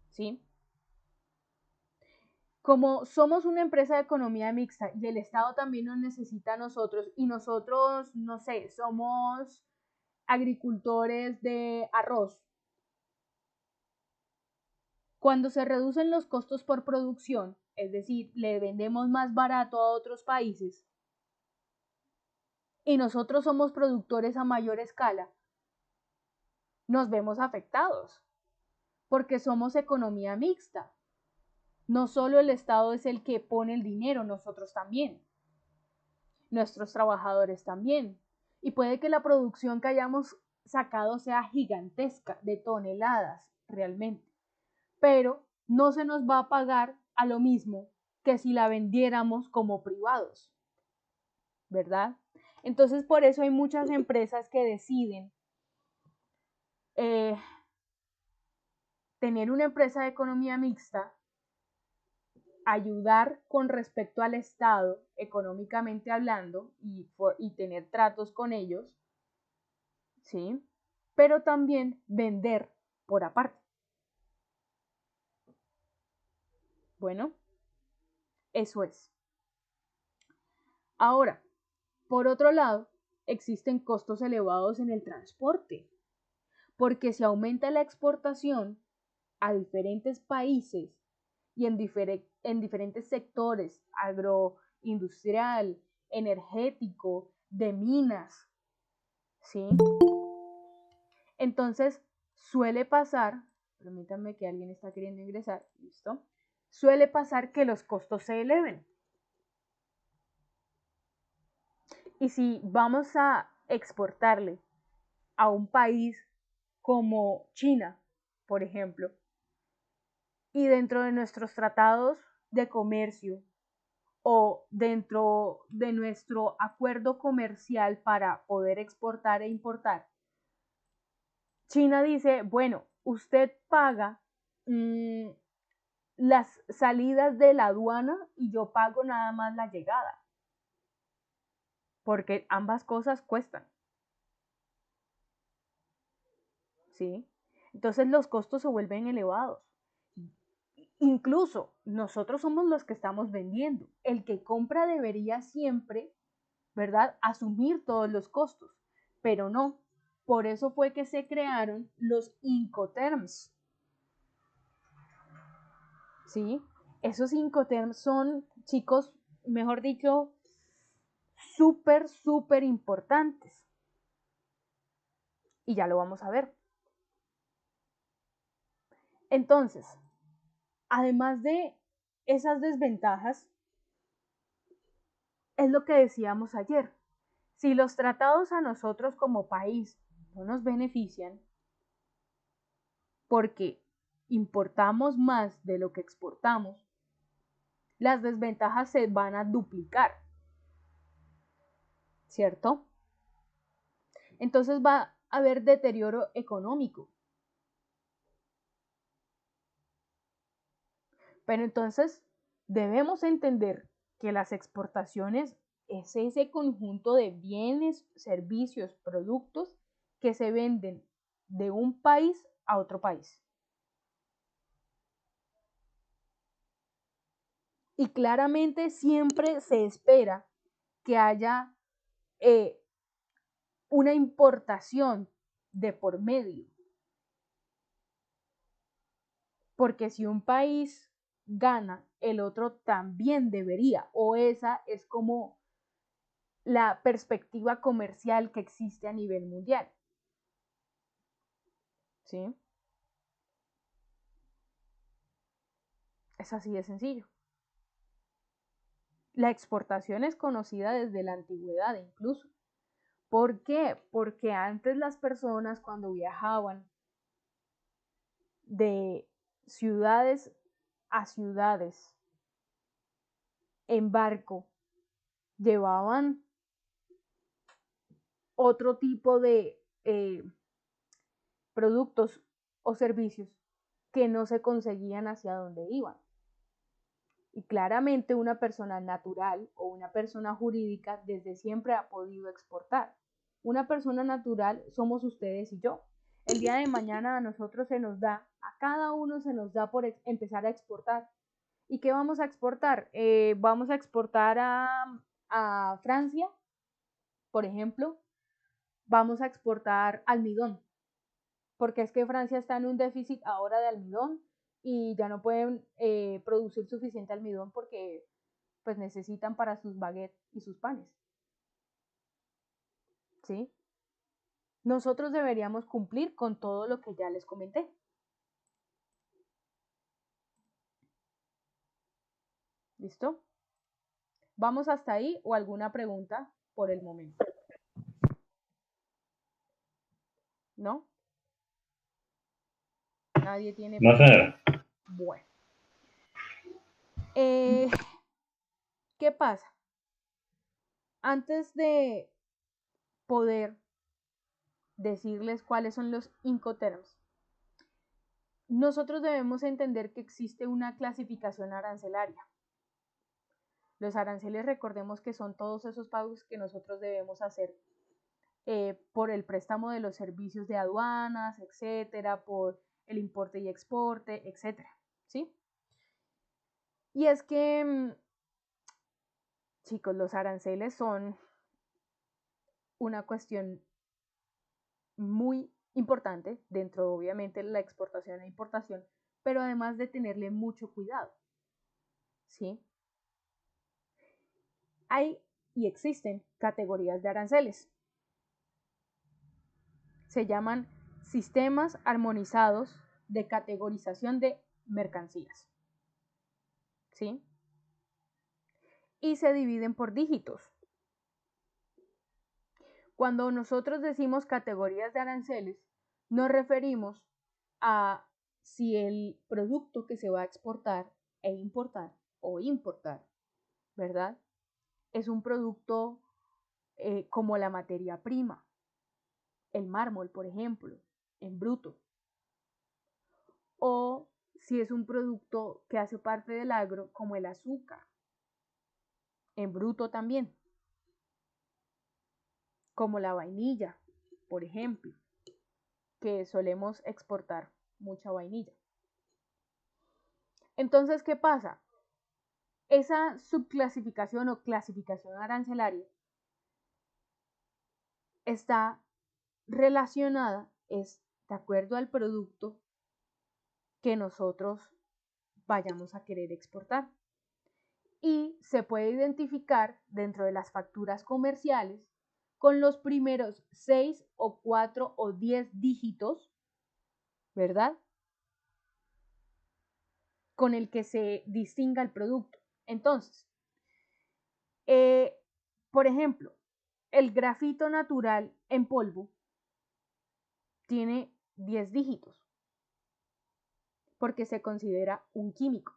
¿Sí? Como somos una empresa de economía mixta y el Estado también nos necesita a nosotros y nosotros, no sé, somos agricultores de arroz. Cuando se reducen los costos por producción, es decir, le vendemos más barato a otros países y nosotros somos productores a mayor escala, nos vemos afectados porque somos economía mixta. No solo el Estado es el que pone el dinero, nosotros también. Nuestros trabajadores también. Y puede que la producción que hayamos sacado sea gigantesca, de toneladas realmente. Pero no se nos va a pagar a lo mismo que si la vendiéramos como privados, ¿verdad? Entonces por eso hay muchas empresas que deciden tener una empresa de economía mixta, ayudar con respecto al Estado económicamente hablando y tener tratos con ellos, ¿sí? Pero también vender por aparte. Bueno, eso es. Ahora, por otro lado, existen costos elevados en el transporte, porque si aumenta la exportación a diferentes países y en diferentes sectores, agroindustrial, energético, de minas, ¿sí? Entonces, suele pasar, permítanme que alguien está queriendo ingresar, ¿listo? Suele pasar que los costos se eleven. Y si vamos a exportarle a un país como China, por ejemplo, y dentro de nuestros tratados de comercio o dentro de nuestro acuerdo comercial para poder exportar e importar, China dice, bueno, usted paga las salidas de la aduana y yo pago nada más la llegada, porque ambas cosas cuestan, ¿sí? Entonces los costos se vuelven elevados. Incluso nosotros somos los que estamos vendiendo. El que compra debería siempre, ¿verdad?, asumir todos los costos, pero no. Por eso fue que se crearon los Incoterms, ¿sí? Esos Incoterms son, chicos, mejor dicho, súper importantes. Y ya lo vamos a ver. Entonces, además de esas desventajas, es lo que decíamos ayer. Si los tratados a nosotros como país no nos benefician, porque importamos más de lo que exportamos, las desventajas se van a duplicar, ¿cierto? Entonces va a haber deterioro económico. Pero entonces debemos entender que las exportaciones es ese conjunto de bienes, servicios, productos que se venden de un país a otro país. Y claramente siempre se espera que haya una importación de por medio. Porque si un país gana, el otro también debería, o esa es como la perspectiva comercial que existe a nivel mundial. ¿Sí? Es así de sencillo. La exportación es conocida desde la antigüedad incluso. ¿Por qué? Porque antes las personas cuando viajaban de ciudades a ciudades en barco, llevaban otro tipo de productos o servicios que no se conseguían hacia donde iban. Y claramente una persona natural o una persona jurídica desde siempre ha podido exportar. Una persona natural somos ustedes y yo. El día de mañana a nosotros se nos da, a cada uno se nos da por empezar a exportar. ¿Y qué vamos a exportar? Vamos a exportar a Francia, por ejemplo. Vamos a exportar almidón, porque es que Francia está en un déficit ahora de almidón y ya no pueden producir suficiente almidón porque pues necesitan para sus baguettes y sus panes. ¿Sí? Nosotros deberíamos cumplir con todo lo que ya les comenté. ¿Listo? ¿Vamos hasta ahí o alguna pregunta por el momento? ¿No? Nadie tiene No, preguntas. señora. Bueno. ¿Qué pasa? Antes de poder decirles cuáles son los Incoterms, nosotros debemos entender que existe una clasificación arancelaria. Los aranceles, recordemos que son todos esos pagos que nosotros debemos hacer por el préstamo de los servicios de aduanas, etcétera, por el importe y exporte, etcétera, ¿sí? Y es que, chicos, los aranceles son una cuestión muy importante dentro, obviamente, de la exportación e importación, pero además de tenerle mucho cuidado, ¿sí? Hay y existen categorías de aranceles. Se llaman sistemas armonizados de categorización de mercancías, ¿sí? Y se dividen por dígitos. Cuando nosotros decimos categorías de aranceles, nos referimos a si el producto que se va a exportar e importar o importar, ¿verdad? Es un producto como la materia prima, el mármol, por ejemplo, en bruto, o si es un producto que hace parte del agro, como el azúcar, en bruto también, como la vainilla, por ejemplo, que solemos exportar mucha vainilla. Entonces, ¿qué pasa? Esa subclasificación o clasificación arancelaria está relacionada, es de acuerdo al producto que nosotros vayamos a querer exportar. Y se puede identificar dentro de las facturas comerciales con los primeros 6 o 4 o 10 dígitos, ¿verdad? Con el que se distinga el producto. Entonces, por ejemplo, el grafito natural en polvo tiene 10 dígitos porque se considera un químico.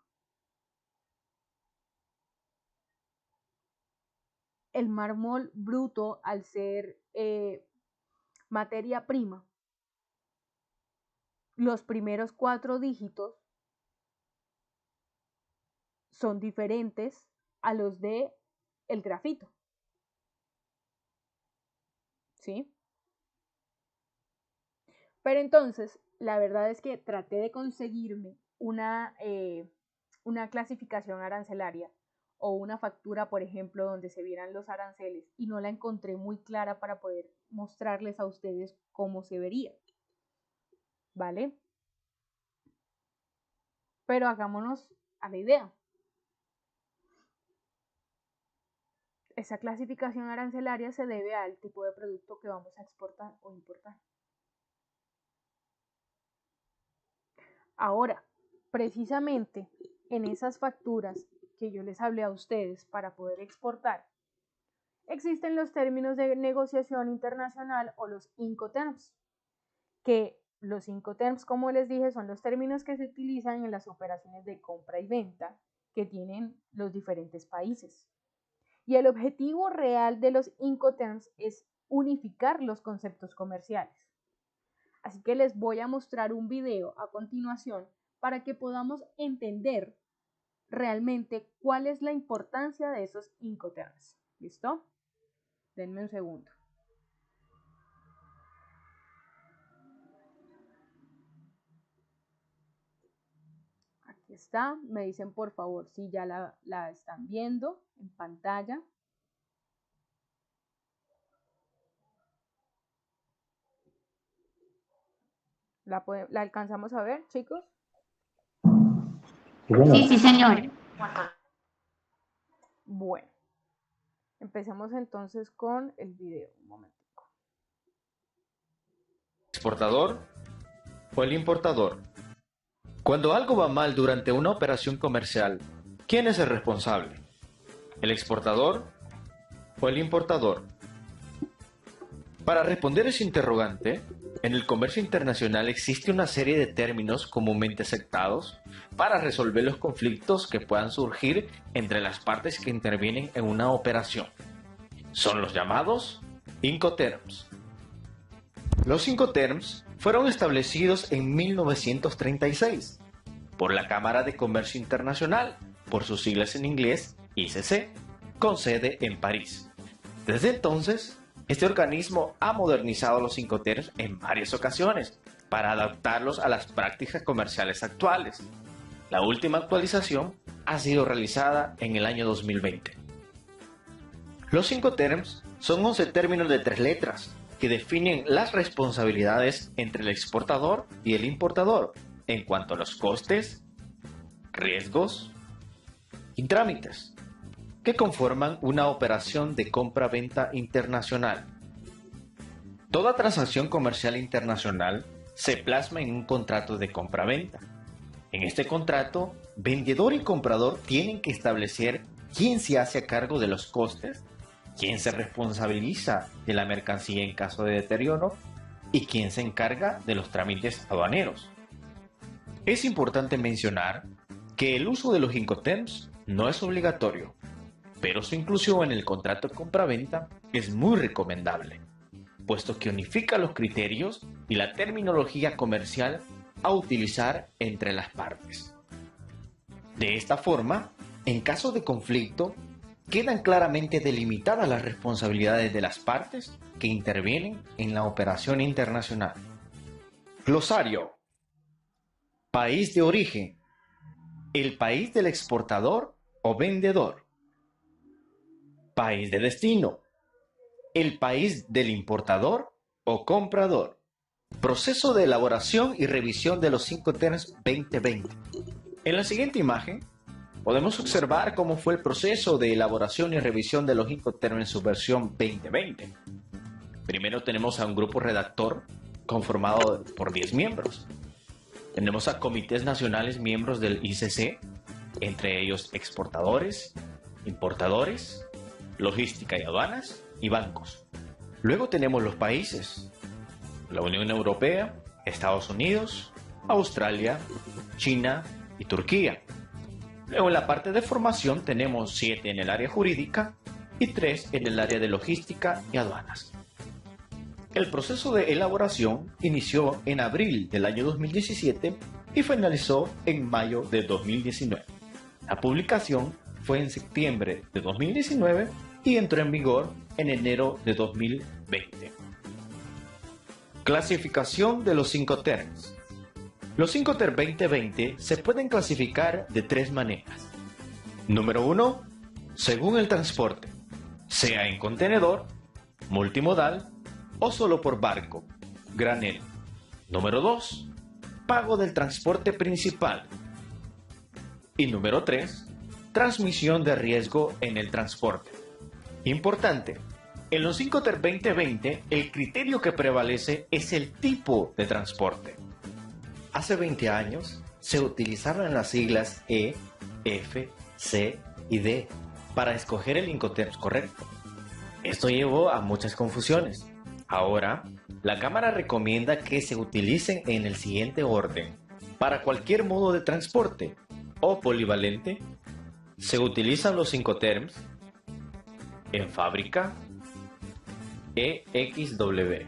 El mármol bruto, al ser materia prima, los primeros 4 dígitos son diferentes a los de el grafito. ¿Sí? Pero entonces, la verdad es que traté de conseguirme una clasificación arancelaria o una factura, por ejemplo, donde se vieran los aranceles y no la encontré muy clara para poder mostrarles a ustedes cómo se vería. ¿Vale? Pero hagámonos a la idea. Esa clasificación arancelaria se debe al tipo de producto que vamos a exportar o importar. Ahora, precisamente en esas facturas que yo les hablé a ustedes para poder exportar, existen los términos de negociación internacional o los Incoterms, que los Incoterms, como les dije, son los términos que se utilizan en las operaciones de compra y venta que tienen los diferentes países. Y el objetivo real de los Incoterms es unificar los conceptos comerciales. Así que les voy a mostrar un video a continuación para que podamos entender realmente cuál es la importancia de esos Incoterms. ¿Listo? Denme un segundo. Aquí está. Me dicen por favor si ya la están viendo en pantalla. ¿La alcanzamos a ver, chicos? Sí, sí, señor. Bueno, empecemos entonces con el video. Un momentico. ¿Exportador o el importador? Cuando algo va mal durante una operación comercial, ¿quién es el responsable? ¿El exportador o el importador? Para responder ese interrogante, en el comercio internacional existe una serie de términos comúnmente aceptados para resolver los conflictos que puedan surgir entre las partes que intervienen en una operación. Son los llamados Incoterms. Los Incoterms fueron establecidos en 1936 por la Cámara de Comercio Internacional, por sus siglas en inglés ICC, con sede en París. Desde entonces, este organismo ha modernizado los Incoterms en varias ocasiones para adaptarlos a las prácticas comerciales actuales. La última actualización ha sido realizada en el año 2020. Los Incoterms son 11 términos de 3 letras que definen las responsabilidades entre el exportador y el importador en cuanto a los costes, riesgos y trámites que conforman una operación de compra-venta internacional. Toda transacción comercial internacional se plasma en un contrato de compra-venta. En este contrato, vendedor y comprador tienen que establecer quién se hace a cargo de los costes, quién se responsabiliza de la mercancía en caso de deterioro y quién se encarga de los trámites aduaneros. Es importante mencionar que el uso de los Incoterms no es obligatorio, pero su inclusión en el contrato de compra-venta es muy recomendable, puesto que unifica los criterios y la terminología comercial a utilizar entre las partes. De esta forma, en caso de conflicto, quedan claramente delimitadas las responsabilidades de las partes que intervienen en la operación internacional. Glosario. País de origen. El país del exportador o vendedor. País de destino. El país del importador o comprador. Proceso de elaboración y revisión de los Incoterms 2020. En la siguiente imagen podemos observar cómo fue el proceso de elaboración y revisión de los Incoterms en su versión 2020. Primero tenemos a un grupo redactor conformado por 10 miembros. Tenemos a comités nacionales miembros del ICC, entre ellos exportadores, importadores, logística y aduanas y bancos. Luego tenemos los países: la Unión Europea, Estados Unidos, Australia, China y Turquía. Luego en la parte de formación tenemos 7 en el área jurídica y 3 en el área de logística y aduanas. El proceso de elaboración inició en abril del año 2017 y finalizó en mayo de 2019. La publicación fue en septiembre de 2019 y entró en vigor en enero de 2020. Clasificación de los Incoterms. Los Incoterms 2020 se pueden clasificar de 3 maneras. Número 1, según el transporte, sea en contenedor, multimodal o solo por barco, granel. Número 2, pago del transporte principal. Y número 3, transmisión de riesgo en el transporte. Importante, en los Incoterms 2020 el criterio que prevalece es el tipo de transporte. Hace 20 años se utilizaban las siglas E, F, C y D para escoger el Incoterms correcto. Esto llevó a muchas confusiones. Ahora, la Cámara recomienda que se utilicen en el siguiente orden. Para cualquier modo de transporte o polivalente, se utilizan los Incoterms en fábrica, EXW,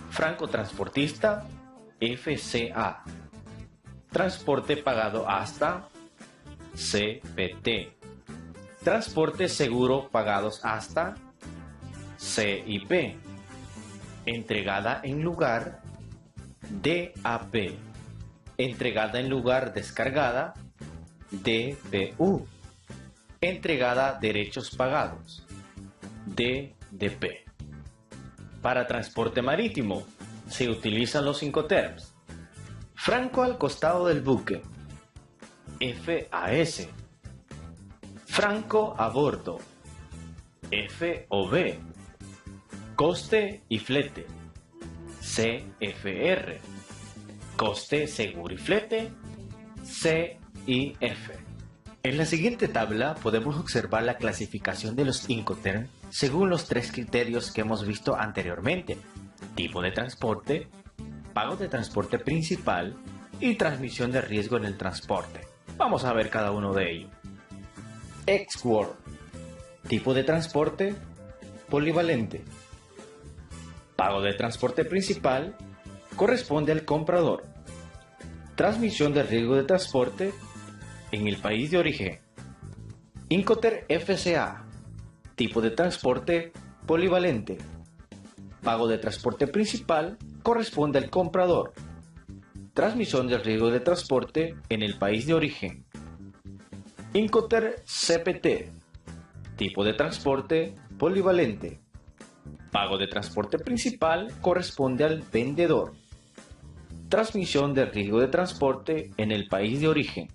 francotransportista, FCA, transporte pagado hasta, CPT, transporte seguro pagados hasta, CIP, entregada en lugar, DAP, entregada en lugar descargada, DPU, entregada derechos pagados, DDP. Para transporte marítimo se utilizan los Incoterms: franco al costado del buque, FAS, franco a bordo, FOB, coste y flete, CFR, coste seguro y flete, CIF. En la siguiente tabla podemos observar la clasificación de los Incoterms según los 3 criterios que hemos visto anteriormente: tipo de transporte, pago de transporte principal y transmisión de riesgo en el transporte. Vamos a ver cada uno de ellos. Export, tipo de transporte, polivalente. Pago de transporte principal corresponde al comprador. Transmisión de riesgo de transporte en el país de origen. Incoterm FCA, tipo de transporte polivalente. Pago de transporte principal corresponde al comprador. Transmisión de riesgo de transporte en el país de origen. Incoterm CPT, tipo de transporte polivalente. Pago de transporte principal corresponde al vendedor. Transmisión de riesgo de transporte en el país de origen.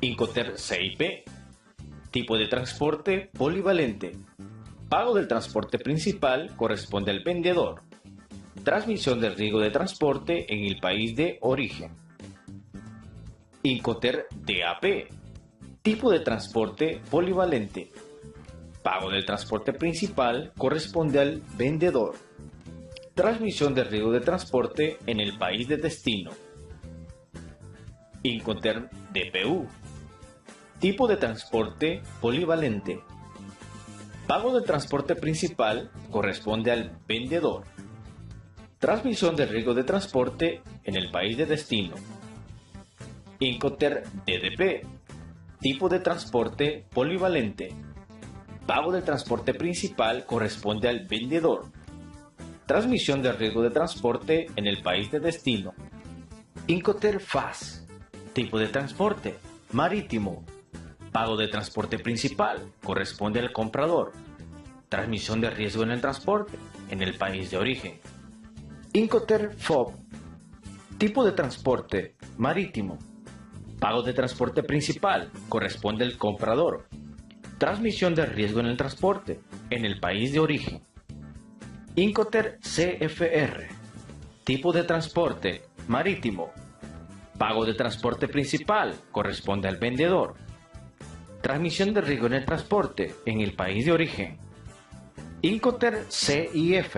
Incoterm CIP, tipo de transporte polivalente. Pago del transporte principal corresponde al vendedor. Transmisión del riesgo de transporte en el país de origen. Incoterm DAP, tipo de transporte polivalente. Pago del transporte principal corresponde al vendedor. Transmisión de riesgo de transporte en el país de destino. Incoterm DPU, tipo de transporte polivalente. Pago del transporte principal corresponde al vendedor. Transmisión de riesgo de transporte en el país de destino. Incoterm DDP. Tipo de transporte polivalente. Pago del transporte principal corresponde al vendedor. Transmisión de riesgo de transporte en el país de destino. Incoterm FAS. Tipo de transporte marítimo. Pago de transporte principal corresponde al comprador. Transmisión de riesgo en el transporte en el país de origen. Incoterm FOB. Tipo de transporte marítimo. Pago de transporte principal corresponde al comprador. Transmisión de riesgo en el transporte en el país de origen. Incoterm CFR. Tipo de transporte marítimo. Pago de transporte principal corresponde al vendedor. Transmisión de riesgo en el transporte en el país de origen. Incoterm CIF.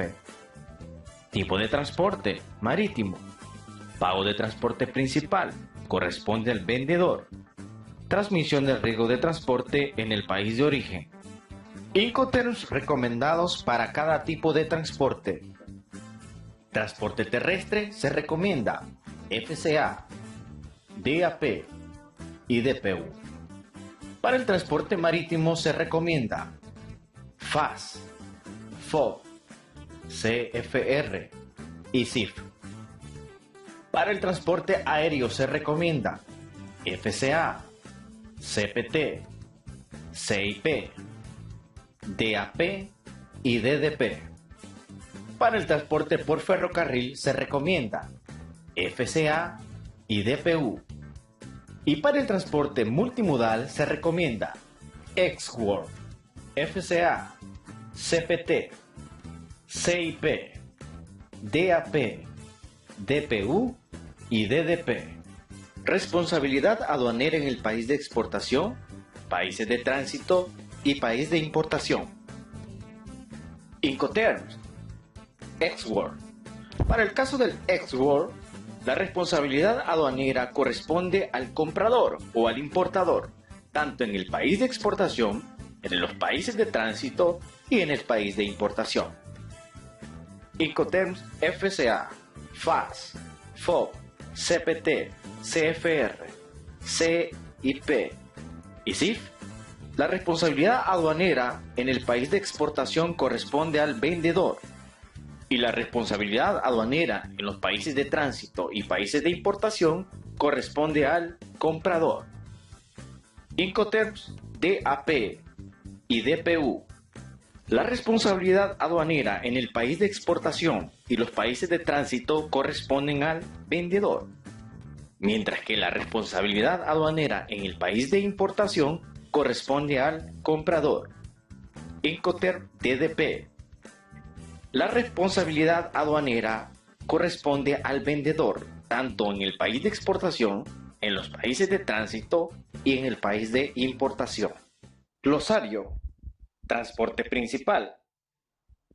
Tipo de transporte marítimo. Pago de transporte principal corresponde al vendedor. Transmisión de riesgo de transporte en el país de origen. Incoterms recomendados para cada tipo de transporte. Transporte terrestre se recomienda FCA, DAP y DPU. Para el transporte marítimo se recomienda FAS, FOB, CFR y CIF. Para el transporte aéreo se recomienda FCA, CPT, CIP, DAP y DDP. Para el transporte por ferrocarril se recomienda FCA y DPU. Y para el transporte multimodal se recomienda EXWORLD, FCA, CPT, CIP, DAP, DPU y DDP. Responsabilidad aduanera en el país de exportación, países de tránsito y país de importación. Incoterms, EXWORLD. Para el caso del EXWORLD, la responsabilidad aduanera corresponde al comprador o al importador, tanto en el país de exportación, en los países de tránsito y en el país de importación. Incoterms FCA, FAS, FOB, CPT, CFR, CIP y CIF. La responsabilidad aduanera en el país de exportación corresponde al vendedor y la responsabilidad aduanera en los países de tránsito y países de importación corresponde al comprador. Incoterms DAP y DPU. La responsabilidad aduanera en el país de exportación y los países de tránsito corresponden al vendedor, mientras que la responsabilidad aduanera en el país de importación corresponde al comprador. Incoterm DDP. La responsabilidad aduanera corresponde al vendedor, tanto en el país de exportación, en los países de tránsito y en el país de importación. Glosario. Transporte principal.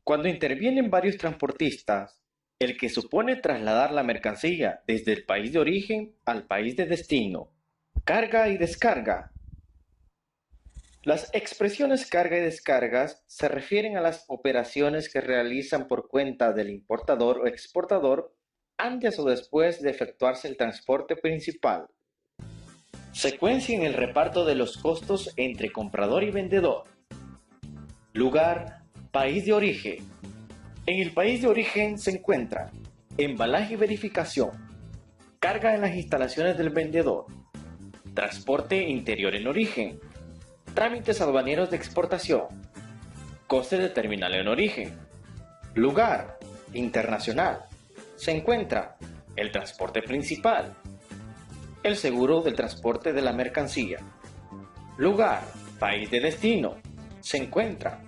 Cuando intervienen varios transportistas, el que supone trasladar la mercancía desde el país de origen al país de destino. Carga y descarga. Las expresiones carga y descargas se refieren a las operaciones que realizan por cuenta del importador o exportador antes o después de efectuarse el transporte principal. Secuencia en el reparto de los costos entre comprador y vendedor. Lugar, país de origen. En el país de origen se encuentra embalaje y verificación, carga en las instalaciones del vendedor, transporte interior en origen, trámites aduaneros de exportación, coste de terminal en origen. Lugar, internacional. Se encuentra el transporte principal, el seguro del transporte de la mercancía. Lugar, país de destino. Se encuentra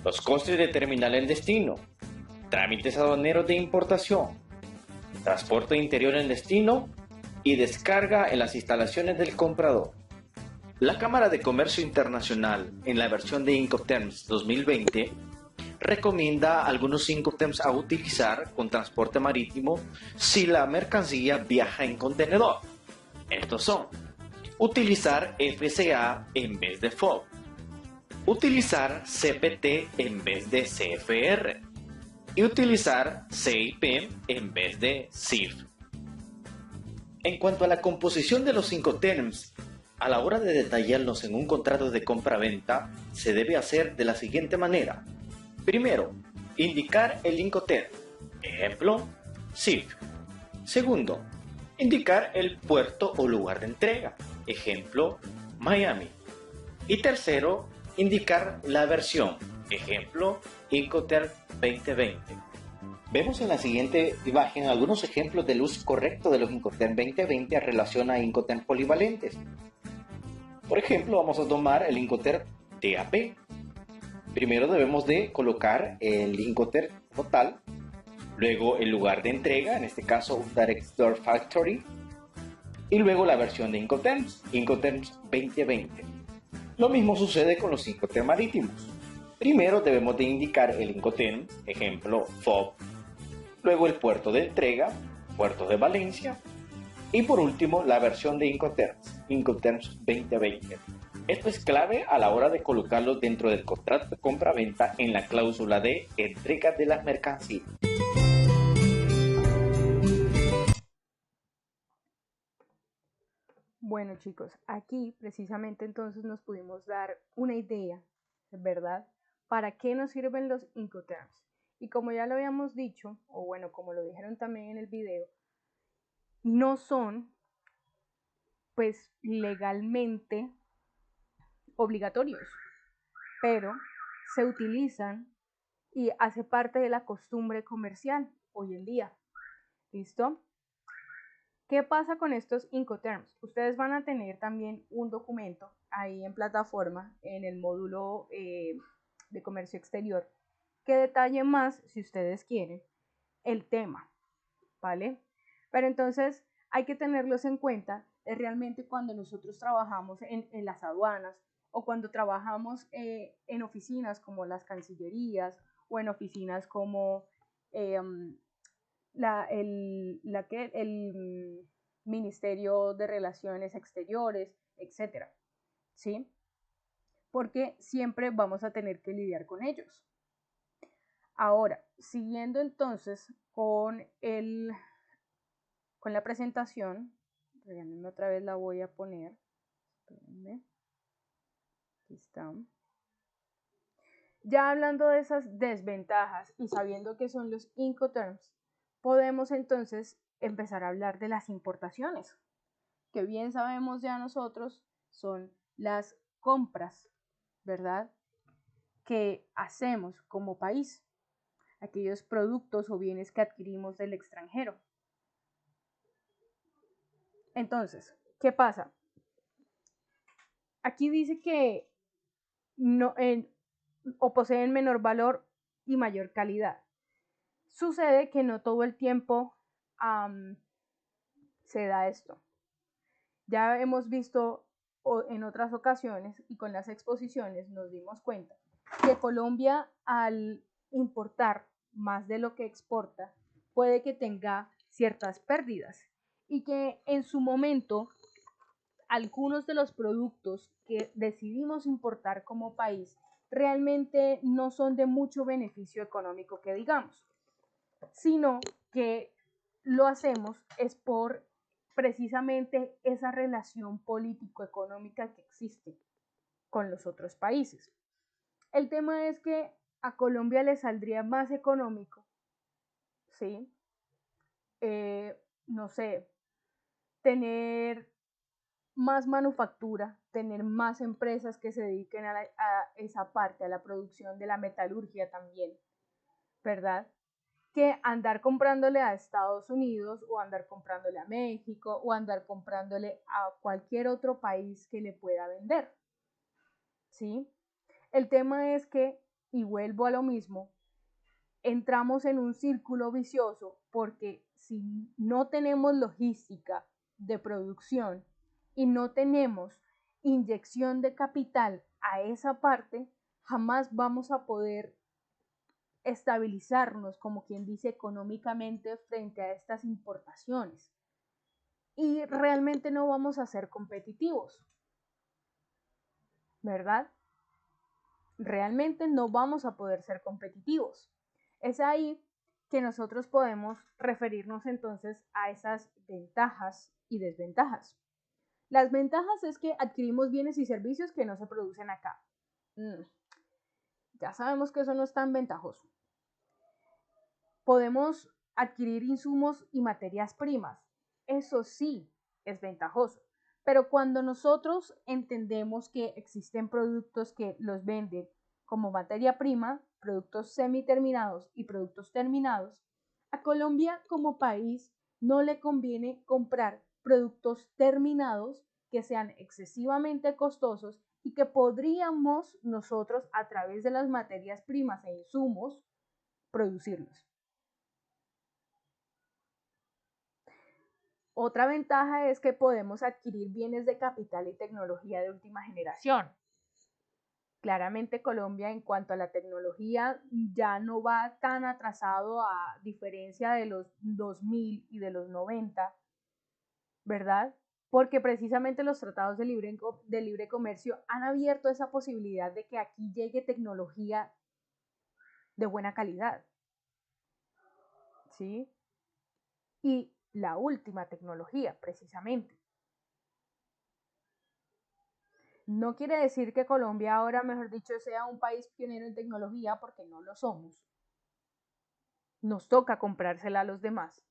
los costes de terminal en destino, trámites aduaneros de importación, transporte interior en destino y descarga en las instalaciones del comprador. La Cámara de Comercio Internacional, en la versión de Incoterms 2020, recomienda algunos Incoterms a utilizar con transporte marítimo si la mercancía viaja en contenedor. Estos son: utilizar FCA en vez de FOB, utilizar CPT en vez de CFR, y utilizar CIPEM en vez de CIF. En cuanto a la composición de los Incoterms, a la hora de detallarlos en un contrato de compra-venta, se debe hacer de la siguiente manera. Primero, indicar el Incoterm, ejemplo, CIF. Segundo, indicar el puerto o lugar de entrega, ejemplo, Miami. Y tercero, indicar la versión, ejemplo, Incoterm 2020. Vemos en la siguiente imagen algunos ejemplos del uso correcto de los Incoterm 2020 en relación a Incoterm polivalentes. Por ejemplo, vamos a tomar el Incoterm DAP. Primero debemos de colocar el Incoterm como tal, luego el lugar de entrega, en este caso Direct Store Factory, y luego la versión de Incoterms, Incoterms 2020. Lo mismo sucede con los Incoterm marítimos. Primero debemos de indicar el Incoterm, ejemplo FOB, luego el puerto de entrega, puerto de Valencia, y por último la versión de Incoterms, Incoterms 2020. Esto es clave a la hora de colocarlos dentro del contrato de compra-venta en la cláusula de entrega de las mercancías. Bueno, chicos, aquí precisamente entonces nos pudimos dar una idea, ¿verdad? ¿Para qué nos sirven los Incoterms? Y como ya lo habíamos dicho, o bueno, como lo dijeron también en el video, no son pues legalmente obligatorios, pero se utilizan y hace parte de la costumbre comercial hoy en día. ¿Listo? ¿Qué pasa con estos Incoterms? Ustedes van a tener también un documento ahí en plataforma, en el módulo de comercio exterior, que detalle más, si ustedes quieren, el tema, ¿vale? Pero entonces hay que tenerlos en cuenta realmente cuando nosotros trabajamos en las aduanas o cuando trabajamos en oficinas como las cancillerías o en oficinas como el Ministerio de Relaciones Exteriores, etcétera, ¿sí? Porque siempre vamos a tener que lidiar con ellos. Ahora, siguiendo entonces con la presentación, regálenme otra vez, la voy a poner. Espérenme. Aquí está. Ya hablando de esas desventajas y sabiendo que son los Incoterms, podemos entonces empezar a hablar de las importaciones, que bien sabemos ya nosotros son las compras, ¿verdad?, que hacemos como país, aquellos productos o bienes que adquirimos del extranjero. Entonces, ¿qué pasa? Aquí dice que no, o poseen menor valor y mayor calidad. Sucede que no todo el tiempo se da esto. Ya hemos visto en otras ocasiones y con las exposiciones nos dimos cuenta que Colombia, al importar más de lo que exporta, puede que tenga ciertas pérdidas y que en su momento algunos de los productos que decidimos importar como país realmente no son de mucho beneficio económico que digamos, sino que lo hacemos es por precisamente esa relación político-económica que existe con los otros países. El tema es que a Colombia le saldría más económico, ¿sí? No sé, tener más manufactura, tener más empresas que se dediquen a esa parte, a la producción de la metalurgia también, ¿verdad?, que andar comprándole a Estados Unidos o andar comprándole a México o andar comprándole a cualquier otro país que le pueda vender, ¿sí? El tema es que, y vuelvo a lo mismo, entramos en un círculo vicioso porque si no tenemos logística de producción y no tenemos inyección de capital a esa parte, jamás vamos a poder estabilizarnos, como quien dice, económicamente frente a estas importaciones. Y realmente no vamos a ser competitivos, ¿verdad? Realmente no vamos a poder ser competitivos. Es ahí que nosotros podemos referirnos entonces a esas ventajas y desventajas. Las ventajas es que adquirimos bienes y servicios que no se producen acá. Ya sabemos que eso no es tan ventajoso. Podemos adquirir insumos y materias primas. Eso sí es ventajoso. Pero cuando nosotros entendemos que existen productos que los venden como materia prima, productos semiterminados y productos terminados, a Colombia como país no le conviene comprar productos terminados que sean excesivamente costosos y que podríamos nosotros a través de las materias primas e insumos producirlos. Otra ventaja es que podemos adquirir bienes de capital y tecnología de última generación. Claramente Colombia en cuanto a la tecnología ya no va tan atrasado a diferencia de los 2000 y de los 90, ¿verdad? Porque precisamente los tratados de libre comercio han abierto esa posibilidad de que aquí llegue tecnología de buena calidad, ¿sí? Y la última tecnología, precisamente. No quiere decir que Colombia ahora, mejor dicho, sea un país pionero en tecnología, porque no lo somos. Nos toca comprársela a los demás.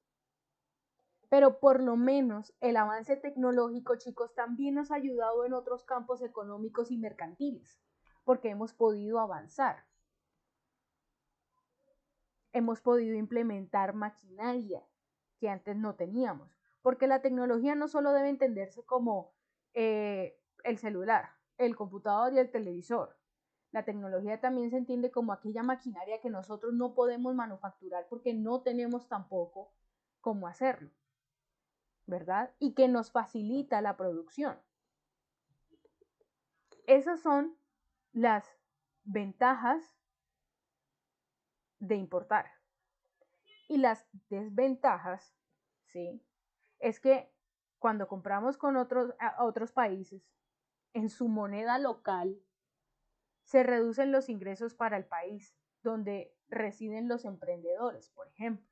Pero por lo menos el avance tecnológico, chicos, también nos ha ayudado en otros campos económicos y mercantiles, porque hemos podido avanzar. Hemos podido implementar maquinaria que antes no teníamos, porque la tecnología no solo debe entenderse como el celular, el computador y el televisor. La tecnología también se entiende como aquella maquinaria que nosotros no podemos manufacturar porque no tenemos tampoco cómo hacerlo, ¿verdad? Y que nos facilita la producción. Esas son las ventajas de importar. Y las desventajas, ¿sí? Es que cuando compramos con otros países, en su moneda local, se reducen los ingresos para el país donde residen los emprendedores, por ejemplo.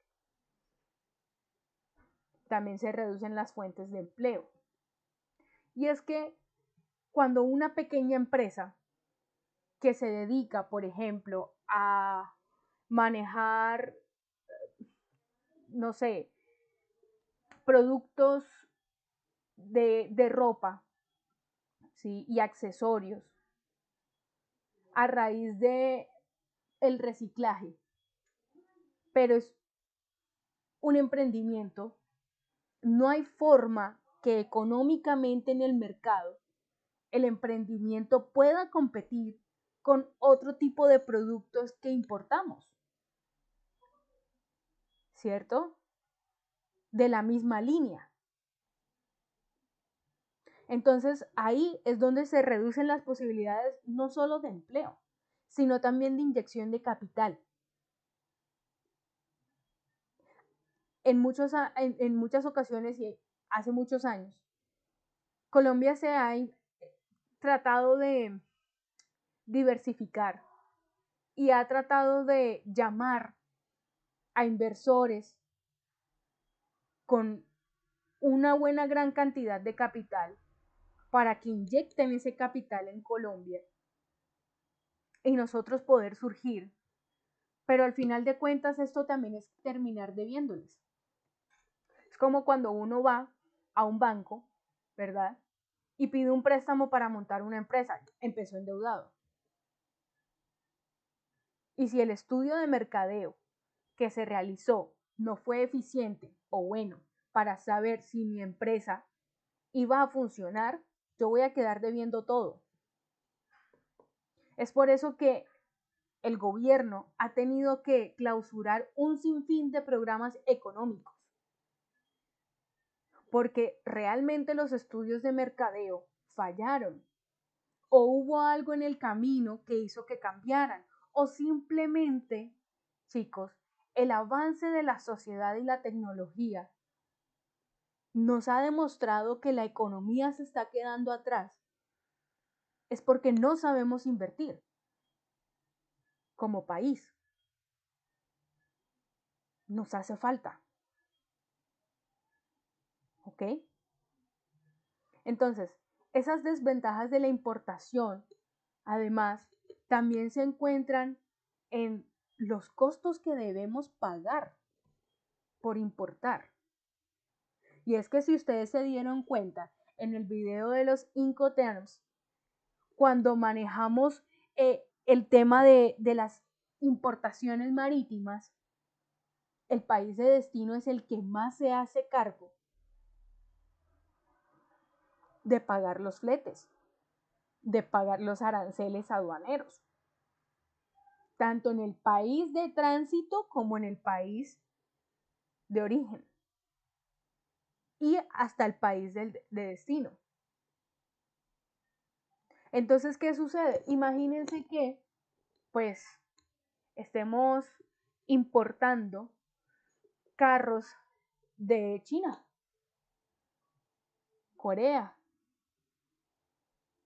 También se reducen las fuentes de empleo. Y es que cuando una pequeña empresa que se dedica, por ejemplo, a manejar, no sé, productos de ropa, ¿sí? Y accesorios, a raíz de el reciclaje, pero es un emprendimiento, no hay forma que económicamente en el mercado el emprendimiento pueda competir con otro tipo de productos que importamos, ¿cierto? De la misma línea. Entonces ahí es donde se reducen las posibilidades no solo de empleo, sino también de inyección de capital. En muchas ocasiones y hace muchos años, Colombia se ha tratado de diversificar y ha tratado de llamar a inversores con una buena gran cantidad de capital para que inyecten ese capital en Colombia y nosotros poder surgir. Pero al final de cuentas esto también es terminar debiéndoles. Es como cuando uno va a un banco, ¿verdad? Y pide un préstamo para montar una empresa. Empezó endeudado. Y si el estudio de mercadeo que se realizó no fue eficiente o bueno para saber si mi empresa iba a funcionar, yo voy a quedar debiendo todo. Es por eso que el gobierno ha tenido que clausurar un sinfín de programas económicos, porque realmente los estudios de mercadeo fallaron, o hubo algo en el camino que hizo que cambiaran, o simplemente, chicos, el avance de la sociedad y la tecnología nos ha demostrado que la economía se está quedando atrás. Es porque no sabemos invertir como país. nos hace falta. ¿Ok? Entonces, esas desventajas de la importación, además, también se encuentran en los costos que debemos pagar por importar. Y es que si ustedes se dieron cuenta en el video de los Incoterms, cuando manejamos el tema de las importaciones marítimas, el país de destino es el que más se hace cargo de pagar los fletes, de pagar los aranceles aduaneros, tanto en el país de tránsito como en el país de origen y hasta el país de destino. Entonces, ¿qué sucede? Imagínense que pues estemos importando carros de China, Corea,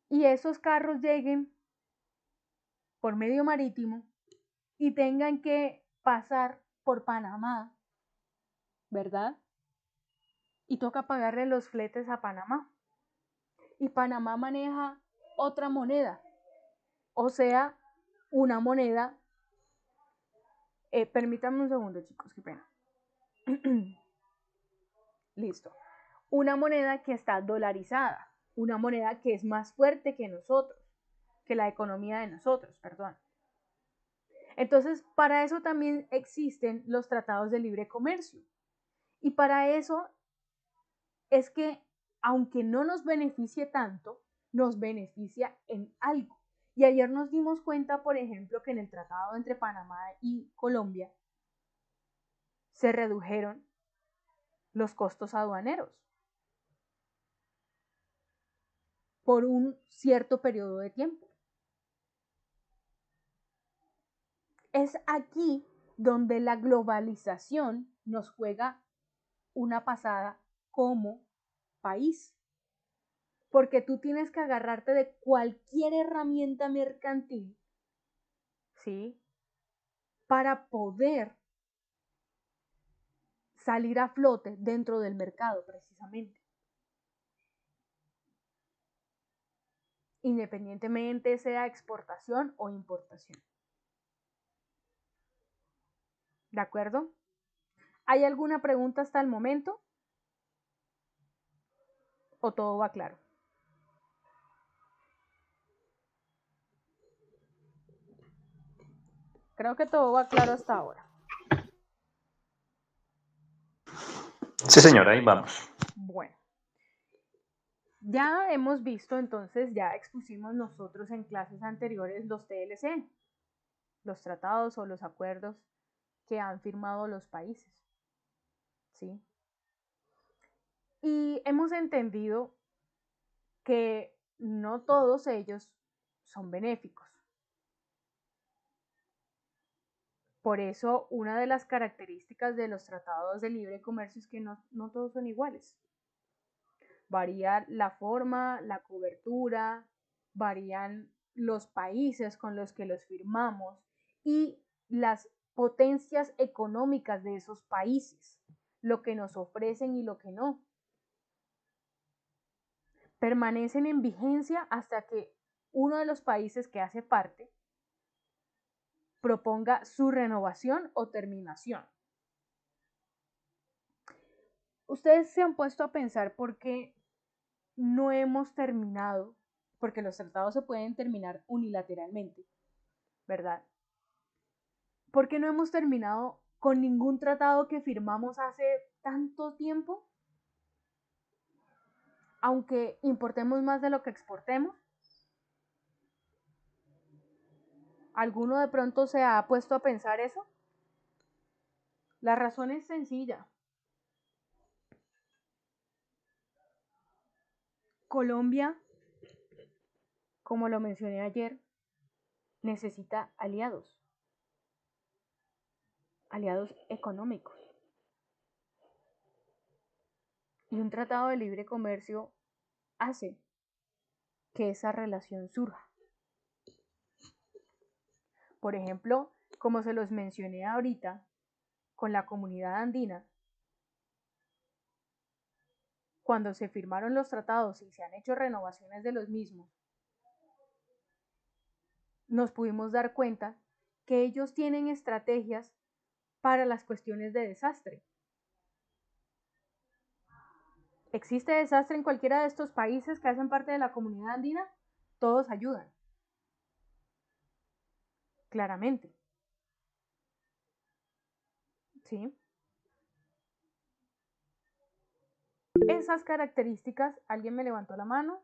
y esos carros lleguen por medio marítimo y tengan que pasar por Panamá, ¿verdad? Y toca pagarle los fletes a Panamá. Y Panamá maneja otra moneda, o sea, una moneda. Permítanme un segundo, chicos, qué pena. Listo. Una moneda que está dolarizada, una moneda que es más fuerte que nosotros, que la economía de nosotros, perdón. Entonces, para eso también existen los tratados de libre comercio. Y para eso es que, aunque no nos beneficie tanto, nos beneficia en algo. Y ayer nos dimos cuenta, por ejemplo, que en el tratado entre Panamá y Colombia se redujeron los costos aduaneros por un cierto periodo de tiempo. Es aquí donde la globalización nos juega una pasada como país. Porque tú tienes que agarrarte de cualquier herramienta mercantil, ¿sí? Para poder salir a flote dentro del mercado, precisamente. Independientemente sea exportación o importación. ¿De acuerdo? ¿Hay alguna pregunta hasta el momento? ¿O todo va claro? Creo que todo va claro hasta ahora. Sí, señora, ahí vamos. Bueno. Ya hemos visto, entonces, ya expusimos nosotros en clases anteriores los TLC, los tratados o los acuerdos que han firmado los países, ¿sí? Y hemos entendido que no todos ellos son benéficos. Por eso, una de las características de los tratados de libre comercio es que no todos son iguales. Varía la forma, la cobertura, varían los países con los que los firmamos y las potencias económicas de esos países, lo que nos ofrecen y lo que no. Permanecen en vigencia hasta que uno de los países que hace parte proponga su renovación o terminación. Ustedes se han puesto a pensar por qué no hemos terminado, porque los tratados se pueden terminar unilateralmente, ¿verdad? ¿Por qué no hemos terminado con ningún tratado que firmamos hace tanto tiempo? Aunque importemos más de lo que exportemos. ¿Alguno de pronto se ha puesto a pensar eso? La razón es sencilla. Colombia, como lo mencioné ayer, necesita aliados económicos. Y un tratado de libre comercio hace que esa relación surja. Por ejemplo, como se los mencioné ahorita, con la comunidad andina, cuando se firmaron los tratados y se han hecho renovaciones de los mismos, nos pudimos dar cuenta que ellos tienen estrategias para las cuestiones de desastre. ¿Existe desastre en cualquiera de estos países que hacen parte de la comunidad andina? Todos ayudan. Claramente. ¿Sí? Esas características, alguien me levantó la mano,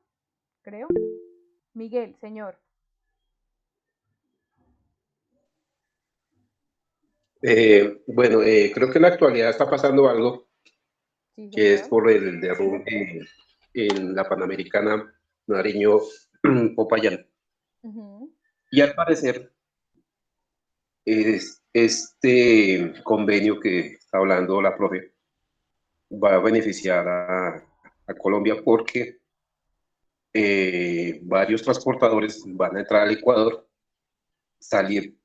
creo. Miguel, señor. Creo que en la actualidad está pasando algo Sí, que es señor. por el derrumbe en la Panamericana Nariño-Popayán. Ujú. Y al parecer, este convenio que está hablando la profe va a beneficiar a Colombia porque varios transportadores van a entrar al Ecuador, salir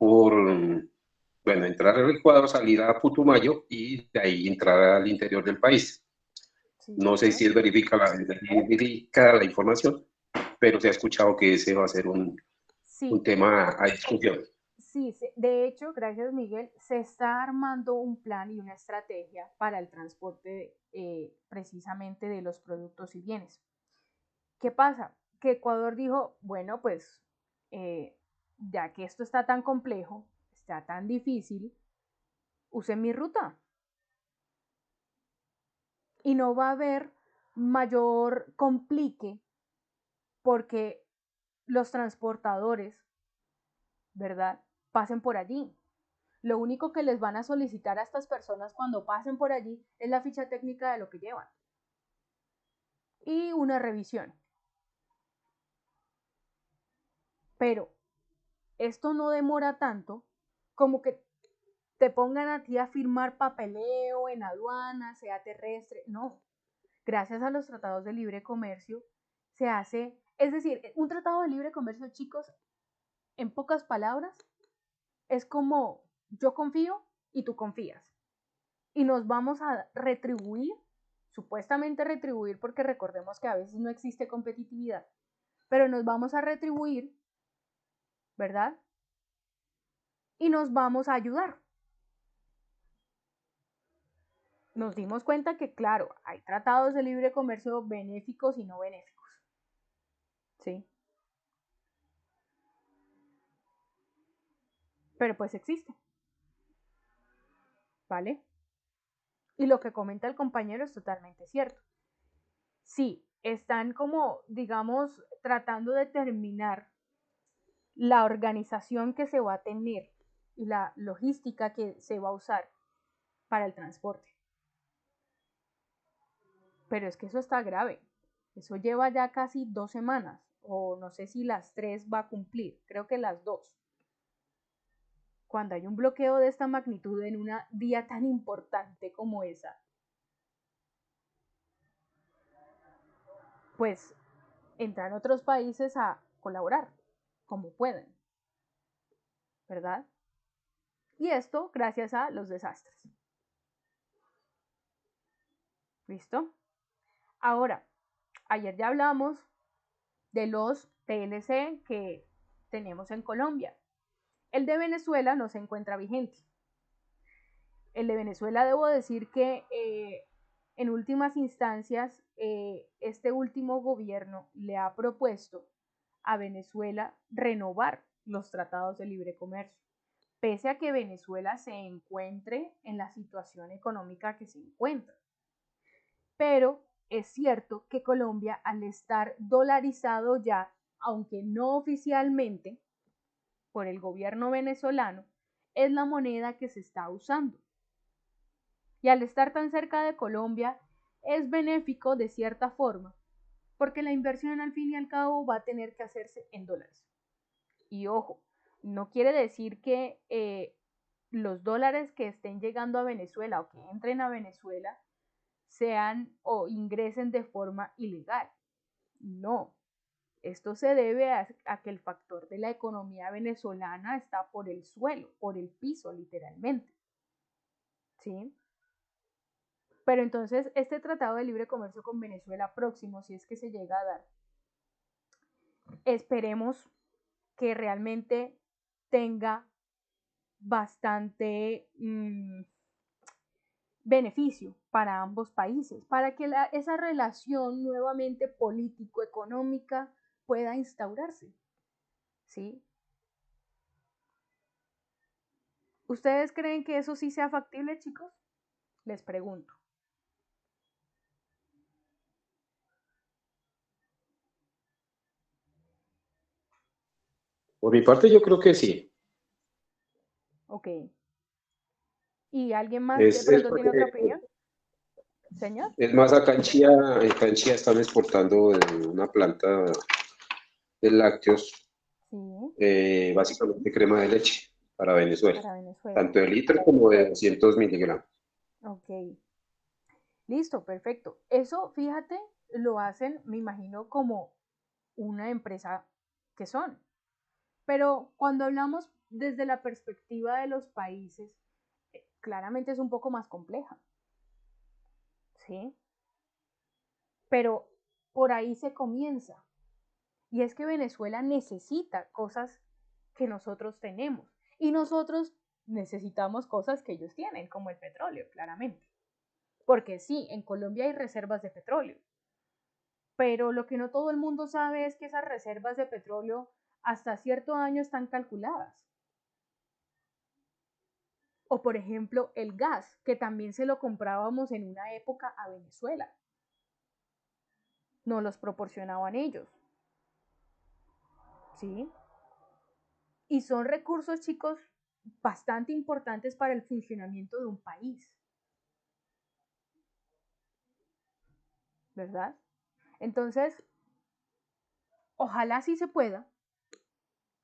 entrar al Ecuador, salir a Putumayo y de ahí entrar al interior del país. Sí, No sé señor. si es verídica la información, pero se ha escuchado que ese va a ser un Sí, tema a discusión. sí, de hecho, gracias Miguel, se está armando un plan y una estrategia para el transporte precisamente de los productos y bienes. ¿Qué pasa? Que Ecuador dijo, bueno, pues ya que esto está tan complejo, está tan difícil, use mi ruta. Y no va a haber mayor complique porque los transportadores, ¿verdad? Pasen por allí. Lo único que les van a solicitar a estas personas cuando pasen por allí es la ficha técnica de lo que llevan y una revisión. Pero esto no demora tanto como que te pongan a ti a firmar papeleo en aduana, sea terrestre. No. Gracias a los tratados de libre comercio se hace, es decir, un tratado de libre comercio, chicos, en pocas palabras, es como yo confío y tú confías. Y nos vamos a retribuir, supuestamente retribuir, porque recordemos que a veces no existe competitividad, pero nos vamos a retribuir, ¿verdad? Y nos vamos a ayudar. Nos dimos cuenta que, claro, hay tratados de libre comercio benéficos y no benéficos. ¿Sí? Pero pues existe. ¿Vale? Y lo que comenta el compañero es totalmente cierto. Sí, están como, digamos, tratando de determinar la organización que se va a tener y la logística que se va a usar para el transporte. Pero es que eso está grave. Eso lleva ya casi 2 semanas, o no sé si las 3 va a cumplir, creo que las 2. Cuando hay un bloqueo de esta magnitud en una vía tan importante como esa, pues entran otros países a colaborar como pueden, ¿verdad? Y esto gracias a los desastres. ¿Listo? Ahora, ayer ya hablamos de los TLC que tenemos en Colombia. El de Venezuela no se encuentra vigente. El de Venezuela debo decir que en últimas instancias este último gobierno le ha propuesto a Venezuela renovar los tratados de libre comercio, pese a que Venezuela se encuentre en la situación económica que se encuentra. Pero es cierto que Colombia, al estar dolarizado ya, aunque no oficialmente, por el gobierno venezolano, es la moneda que se está usando. Y al estar tan cerca de Colombia, es benéfico de cierta forma, porque la inversión al fin y al cabo va a tener que hacerse en dólares. Y ojo, no quiere decir que los dólares que estén llegando a Venezuela o que entren a Venezuela sean o ingresen de forma ilegal. No, esto se debe a que el factor de la economía venezolana está por el suelo, por el piso literalmente. ¿sí? Pero entonces este tratado de libre comercio con Venezuela próximo, si es que se llega a dar, esperemos que realmente tenga bastante beneficio para ambos países, para que esa relación nuevamente político-económica pueda instaurarse, ¿sí? ¿Ustedes creen que eso sí sea factible, chicos? Les pregunto. Por mi parte, yo creo que sí. Ok. ¿Y alguien más de Es, es, pronto tiene otra opinión? Señor. es más, acá en Chía están exportando una planta de lácteos, Sí, básicamente crema de leche para Venezuela, para Venezuela. tanto de litro como de 200 miligramos. Ok. Listo, perfecto. Eso, fíjate, lo hacen, me imagino, como una empresa que son. Pero cuando hablamos desde la perspectiva de los países, claramente es un poco más compleja, ¿sí? Pero por ahí se comienza. Y es que Venezuela necesita cosas que nosotros tenemos. Y nosotros necesitamos cosas que ellos tienen, como el petróleo, claramente. Porque sí, en Colombia hay reservas de petróleo. Pero lo que no todo el mundo sabe es que esas reservas de petróleo hasta cierto año están calculadas. O por ejemplo el gas, que también se lo comprábamos en una época a Venezuela. Nos los proporcionaban ellos. ¿Sí? Y son recursos, chicos, bastante importantes para el funcionamiento de un país. ¿Verdad? Entonces, ojalá sí se pueda,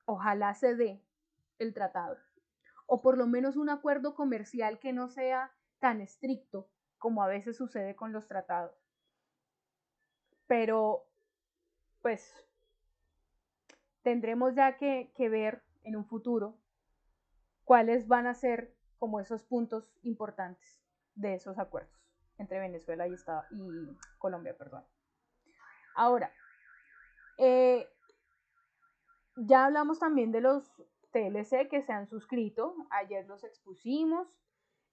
ojalá se dé el tratado, o por lo menos un acuerdo comercial que no sea tan estricto como a veces sucede con los tratados. Pero, pues, tendremos ya que ver en un futuro cuáles van a ser como esos puntos importantes de esos acuerdos entre Venezuela y Colombia, perdón. Ahora, ya hablamos también de los TLC que se han suscrito, ayer los expusimos.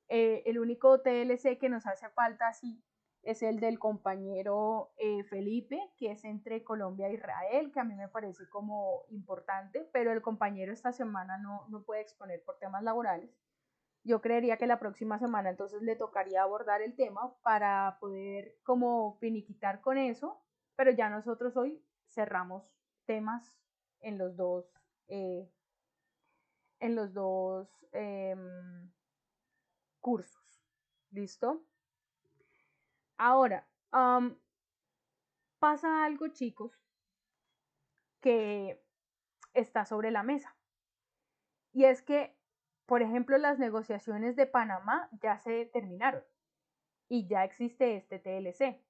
El único TLC que nos hace falta sí es el del compañero Felipe, que es entre Colombia e Israel, que a mí me parece como importante, pero el compañero esta semana no puede exponer por temas laborales. Yo creería que la próxima semana entonces le tocaría abordar el tema para poder como finiquitar con eso, pero ya nosotros hoy cerramos temas en los dos, eh, en los dos cursos. ¿Listo? Ahora, pasa algo, chicos, que está sobre la mesa. Y es que, por ejemplo, las negociaciones de Panamá ya se terminaron y ya existe este TLC.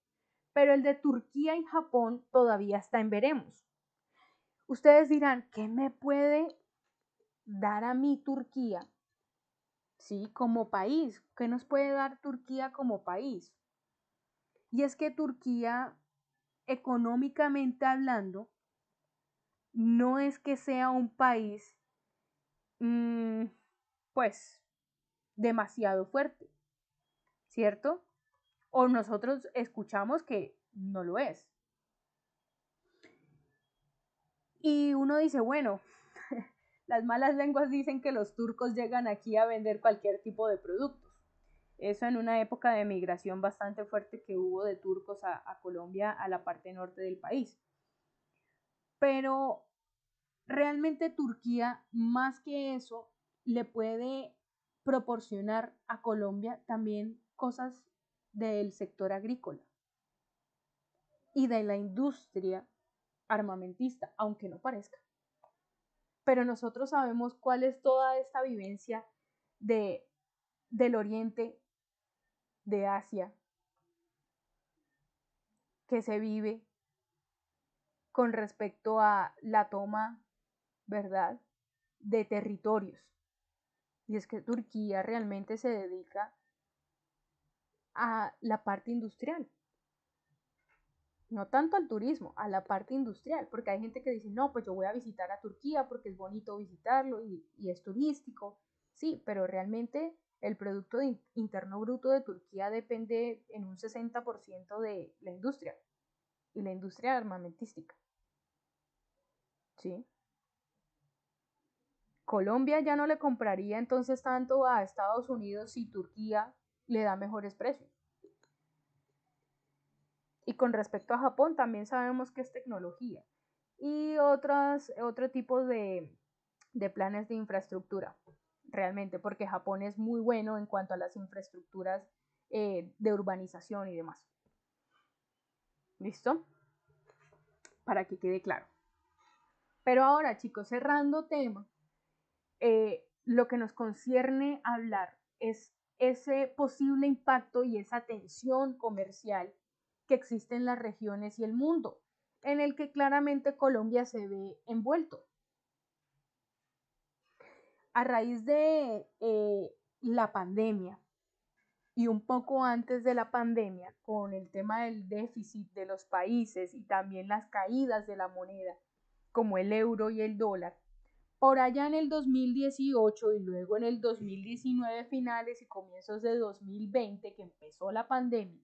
Pero el de Turquía y Japón todavía está en veremos. Ustedes dirán, ¿qué me puede dar a mí Turquía? ¿Sí? Como país. ¿Qué nos puede dar Turquía como país? Y es que Turquía, económicamente hablando, no es que sea un país, pues, demasiado fuerte, ¿cierto? O nosotros escuchamos que no lo es. Y uno dice, bueno, las malas lenguas dicen que los turcos llegan aquí a vender cualquier tipo de productos. Eso en una época de migración bastante fuerte que hubo de turcos a Colombia, a la parte norte del país. Pero realmente Turquía, más que eso, le puede proporcionar a Colombia también cosas del sector agrícola y de la industria armamentista, aunque no parezca. Pero nosotros sabemos cuál es toda esta vivencia del Oriente, de Asia, que se vive con respecto a la toma, ¿verdad?, de territorios. Y es que Turquía realmente se dedica a la parte industrial. No tanto al turismo, a la parte industrial, porque hay gente que dice, no, pues yo voy a visitar a Turquía porque es bonito visitarlo y es turístico. Sí, pero realmente el Producto Interno Bruto de Turquía depende en un 60% de la industria y la industria armamentística. ¿Sí? Colombia ya no le compraría entonces tanto a Estados Unidos si Turquía le da mejores precios. Y con respecto a Japón, también sabemos que es tecnología y otro tipo de planes de infraestructura, realmente, porque Japón es muy bueno en cuanto a las infraestructuras de urbanización y demás. ¿Listo? Para que quede claro. Pero ahora, chicos, cerrando tema, lo que nos concierne hablar es ese posible impacto y esa tensión comercial que existe en las regiones y el mundo, en el que claramente Colombia se ve envuelto. A raíz de la pandemia y un poco antes de la pandemia, con el tema del déficit de los países y también las caídas de la moneda, como el euro y el dólar, por allá en el 2018 y luego en el 2019 finales y comienzos de 2020 que empezó la pandemia,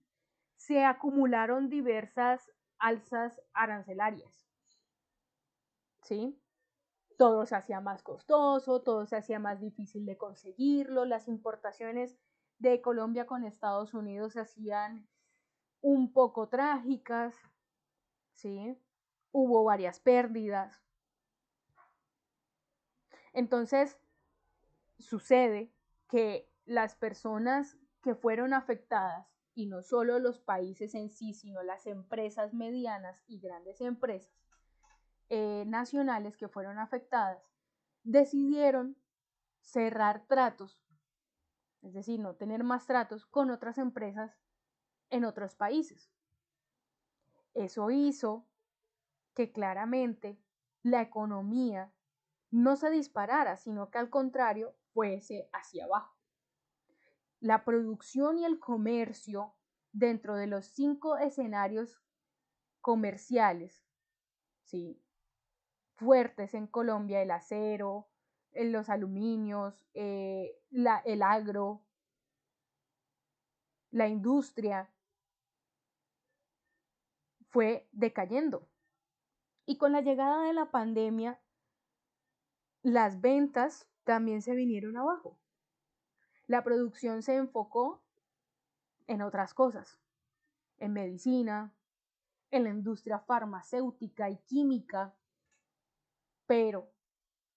se acumularon diversas alzas arancelarias. ¿Sí? Todo se hacía más costoso, todo se hacía más difícil de conseguirlo, las importaciones de Colombia con Estados Unidos se hacían un poco trágicas, ¿sí? Hubo varias pérdidas. Entonces, sucede que las personas que fueron afectadas, y no solo los países en sí, sino las empresas medianas y grandes empresas nacionales que fueron afectadas, decidieron cerrar tratos, es decir, no tener más tratos con otras empresas en otros países. Eso hizo que claramente la economía no se disparara, sino que al contrario fuese hacia abajo. La producción y el comercio dentro de los 5 escenarios comerciales, ¿sí?, fuertes en Colombia: el acero, los aluminios, el agro, la industria, fue decayendo. Y con la llegada de la pandemia, las ventas también se vinieron abajo. La producción se enfocó en otras cosas, en medicina, en la industria farmacéutica y química. Pero,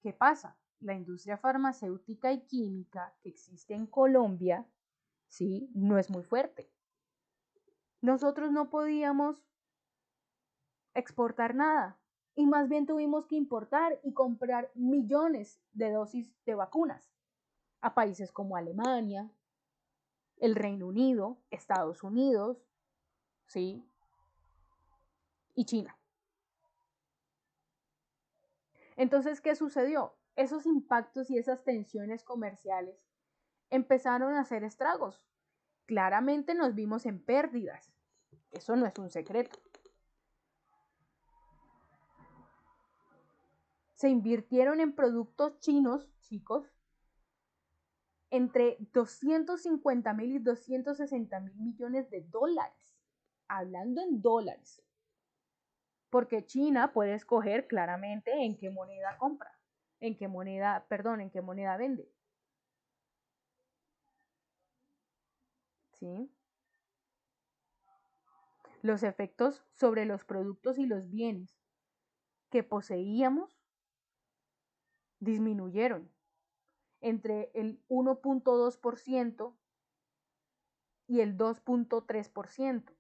¿qué pasa? La industria farmacéutica y química que existe en Colombia, ¿sí?, no es muy fuerte. Nosotros no podíamos exportar nada y más bien tuvimos que importar y comprar millones de dosis de vacunas a países como Alemania, el Reino Unido, Estados Unidos, ¿sí?, y China. Entonces, ¿qué sucedió? Esos impactos y esas tensiones comerciales empezaron a hacer estragos. Claramente nos vimos en pérdidas. Eso no es un secreto. Se invirtieron en productos chinos, chicos, entre 250.000 y 260.000 millones de dólares. Hablando en dólares. Porque China puede escoger claramente en qué moneda compra, en qué moneda vende. ¿Sí? Los efectos sobre los productos y los bienes que poseíamos disminuyeron entre el 1.2% y el 2.3%.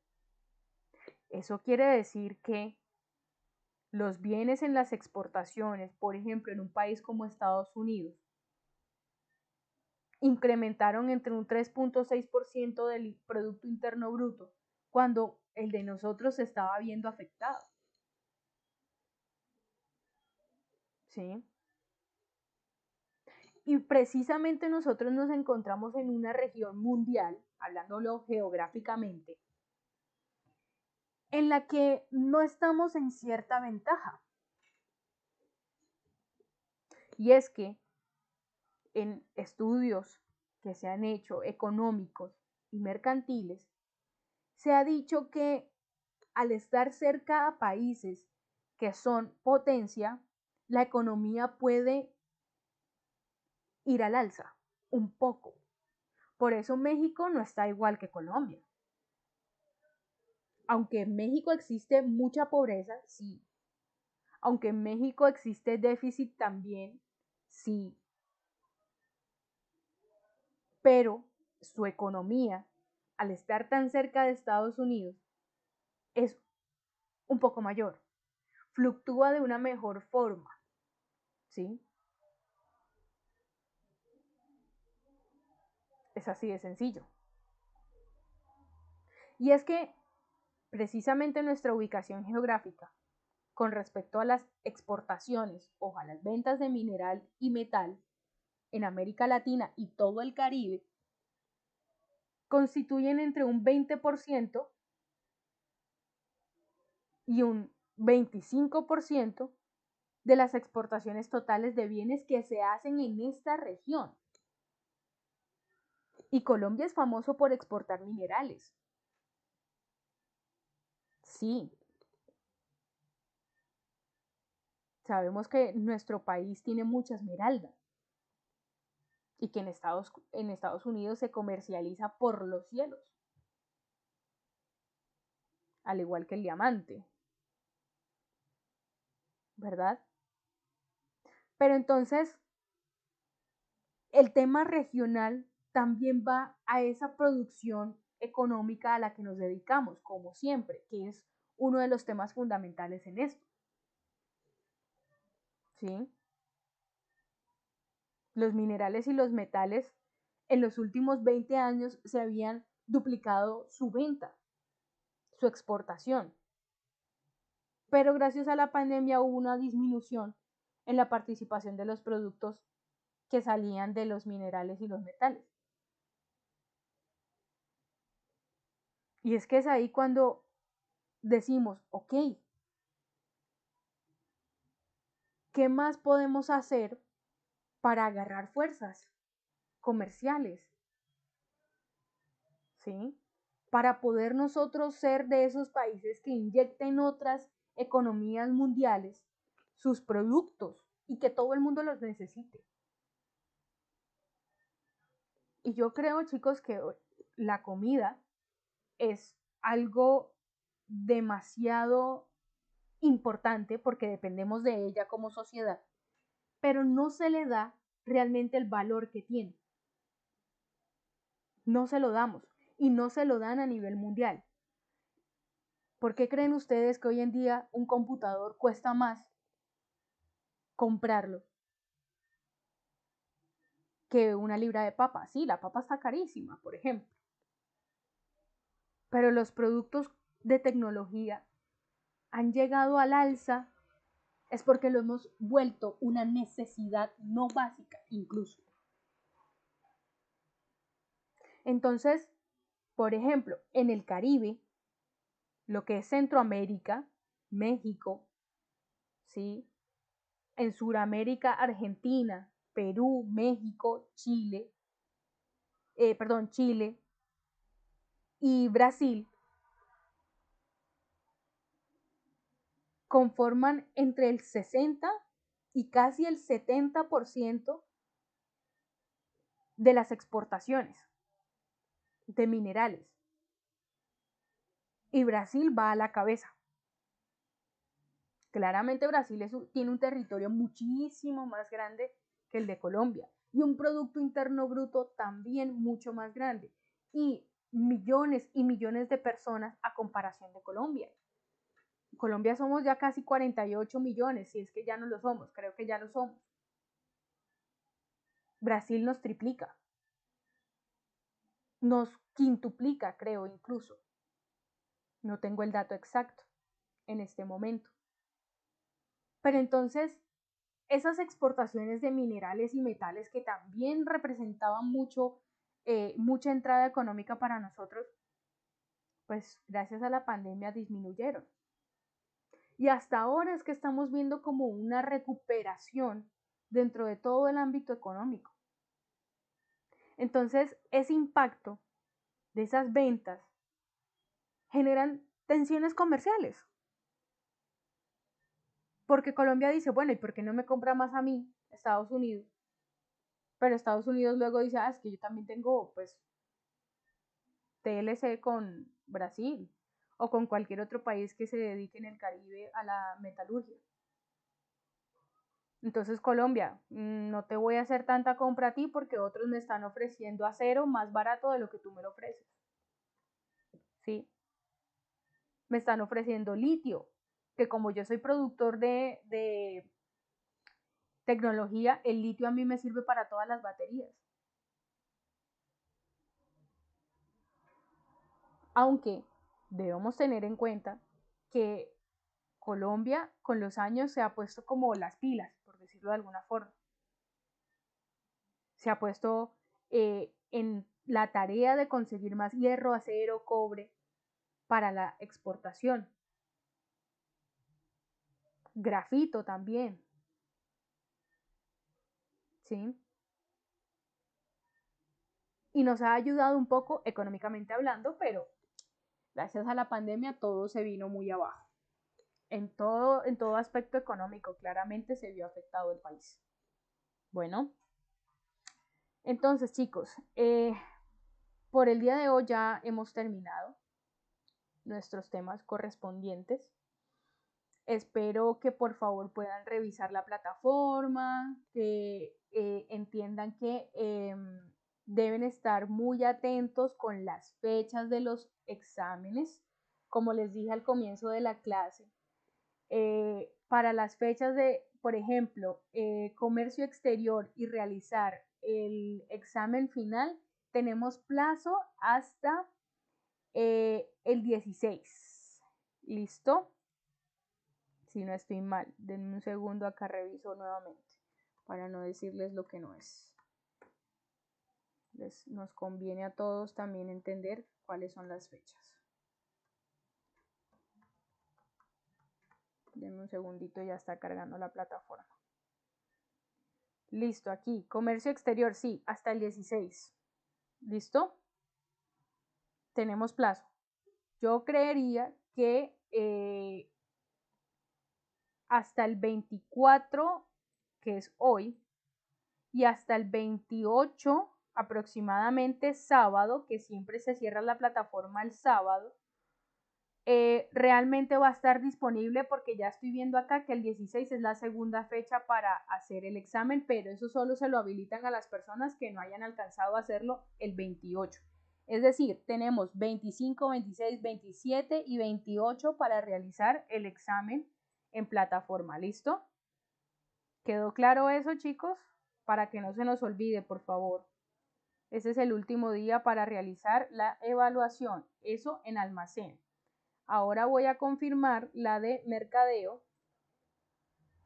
Eso quiere decir que los bienes en las exportaciones, por ejemplo, en un país como Estados Unidos, incrementaron entre un 3.6% del Producto Interno Bruto, cuando el de nosotros se estaba viendo afectado. ¿Sí? Y precisamente nosotros nos encontramos en una región mundial, hablándolo geográficamente, en la que no estamos en cierta ventaja. Y es que en estudios que se han hecho económicos y mercantiles, se ha dicho que al estar cerca a países que son potencia, la economía puede ir al alza un poco. Por eso México no está igual que Colombia. Aunque en México existe mucha pobreza, sí. Aunque en México existe déficit también, sí. Pero su economía, al estar tan cerca de Estados Unidos, es un poco mayor. Fluctúa de una mejor forma, ¿sí? Es así de sencillo. Y es que precisamente nuestra ubicación geográfica con respecto a las exportaciones o a las ventas de mineral y metal en América Latina y todo el Caribe constituyen entre un 20% y un 25% de las exportaciones totales de bienes que se hacen en esta región. Y Colombia es famoso por exportar minerales. Sí. Sabemos que nuestro país tiene mucha esmeralda y que en Estados Unidos se comercializa por los cielos, al igual que el diamante, ¿verdad? Pero entonces, el tema regional también va a esa producción económica a la que nos dedicamos, como siempre, que es uno de los temas fundamentales en esto. ¿Sí? Los minerales y los metales en los últimos 20 años se habían duplicado su venta, su exportación. Pero gracias a la pandemia hubo una disminución en la participación de los productos que salían de los minerales y los metales. Y es que es ahí cuando decimos, ok, ¿qué más podemos hacer para agarrar fuerzas comerciales? ¿Sí? Para poder nosotros ser de esos países que inyecten otras economías mundiales sus productos y que todo el mundo los necesite. Y yo creo, chicos, que la comida es algo demasiado importante porque dependemos de ella como sociedad, pero no se le da realmente el valor que tiene. No se lo damos y no se lo dan a nivel mundial. ¿Por qué creen ustedes que hoy en día un computador cuesta más comprarlo que una libra de papa? Sí, la papa está carísima, por ejemplo. Pero los productos de tecnología han llegado al alza es porque lo hemos vuelto una necesidad no básica incluso. Entonces, por ejemplo, en el Caribe, lo que es Centroamérica, México, ¿sí? En Sudamérica, Argentina, Perú, México, Chile y Brasil, conforman entre el 60 y casi el 70% de las exportaciones de minerales. Y Brasil va a la cabeza. Claramente Brasil tiene un territorio muchísimo más grande que el de Colombia y un Producto Interno Bruto también mucho más grande y millones de personas a comparación de Colombia. Colombia somos ya casi 48 millones, si es que ya no lo somos, creo que ya lo somos. Brasil nos triplica, nos quintuplica, creo incluso. No tengo el dato exacto en este momento. Pero entonces, esas exportaciones de minerales y metales que también representaban mucha entrada económica para nosotros, pues gracias a la pandemia disminuyeron. Y hasta ahora es que estamos viendo como una recuperación dentro de todo el ámbito económico. Entonces, ese impacto de esas ventas generan tensiones comerciales. Porque Colombia dice, bueno, ¿y por qué no me compra más a mí, Estados Unidos? Pero Estados Unidos luego dice, es que yo también tengo, pues, TLC con Brasil o con cualquier otro país que se dedique en el Caribe a la metalurgia. Entonces, Colombia, no te voy a hacer tanta compra a ti porque otros me están ofreciendo acero más barato de lo que tú me lo ofreces. ¿Sí? Me están ofreciendo litio, que como yo soy productor de tecnología, el litio a mí me sirve para todas las baterías. Aunque debemos tener en cuenta que Colombia con los años se ha puesto como las pilas, por decirlo de alguna forma. Se ha puesto en la tarea de conseguir más hierro, acero, cobre para la exportación. Grafito también. ¿Sí? Y nos ha ayudado un poco económicamente hablando, pero gracias a la pandemia todo se vino muy abajo. En todo aspecto económico claramente se vio afectado el país. Bueno, entonces chicos, por el día de hoy ya hemos terminado nuestros temas correspondientes. Espero que por favor puedan revisar la plataforma, que entiendan que deben estar muy atentos con las fechas de los exámenes. Como les dije al comienzo de la clase, para las fechas de, por ejemplo, comercio exterior y realizar el examen final, tenemos plazo hasta el 16. ¿Listo? Si no estoy mal, denme un segundo, acá reviso nuevamente para no decirles lo que no es. Nos conviene a todos también entender cuáles son las fechas. Denme un segundito, ya está cargando la plataforma. Listo, aquí, comercio exterior, sí, hasta el 16. ¿Listo? Tenemos plazo. Yo creería que hasta el 24, que es hoy, y hasta el 28 aproximadamente sábado, que siempre se cierra la plataforma el sábado, realmente va a estar disponible porque ya estoy viendo acá que el 16 es la segunda fecha para hacer el examen, pero eso solo se lo habilitan a las personas que no hayan alcanzado a hacerlo el 28. Es decir, tenemos 25, 26, 27 y 28 para realizar el examen en plataforma. ¿Listo? ¿Quedó claro eso, chicos? Para que no se nos olvide, por favor. Ese es el último día para realizar la evaluación. Eso en almacén. Ahora voy a confirmar la de mercadeo.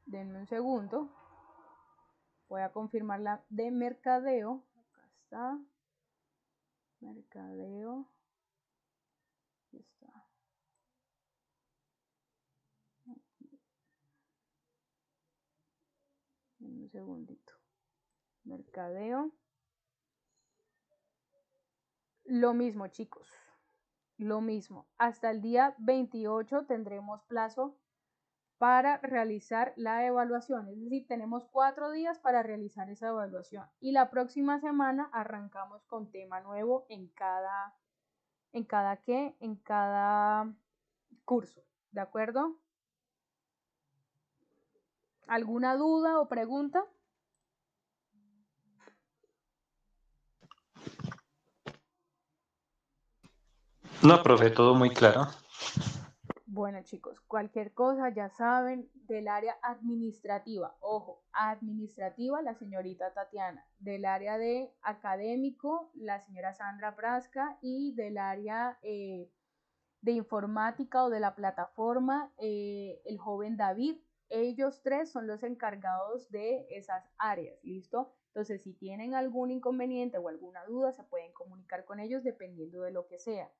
Denme un segundo. Voy a confirmar la de mercadeo. Acá está. Mercadeo. Aquí está. Denme un segundito. Mercadeo. Lo mismo, chicos. Lo mismo. Hasta el día 28 tendremos plazo para realizar la evaluación, es decir, tenemos 4 días para realizar esa evaluación y la próxima semana arrancamos con tema nuevo en cada curso, ¿de acuerdo? ¿Alguna duda o pregunta? No, profe, todo muy claro. Bueno, chicos, cualquier cosa ya saben del área administrativa. Ojo, administrativa la señorita Tatiana, del área de académico la señora Sandra Prasca y del área de informática o de la plataforma el joven David. ellos tres son los encargados de esas áreas, ¿listo? Entonces, si tienen algún inconveniente o alguna duda, se pueden comunicar con ellos dependiendo de lo que sea.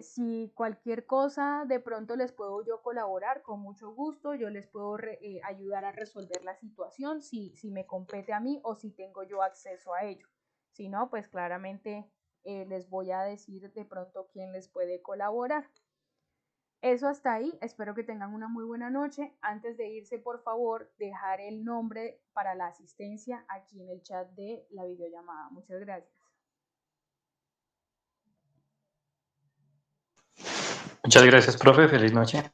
Si cualquier cosa de pronto les puedo yo colaborar, con mucho gusto, yo les puedo ayudar a resolver la situación si me compete a mí o si tengo yo acceso a ello. Si no, pues claramente les voy a decir de pronto quién les puede colaborar. Eso hasta ahí, espero que tengan una muy buena noche. Antes de irse, por favor, dejar el nombre para la asistencia aquí en el chat de la videollamada. Muchas gracias. Muchas gracias, profe. Feliz noche.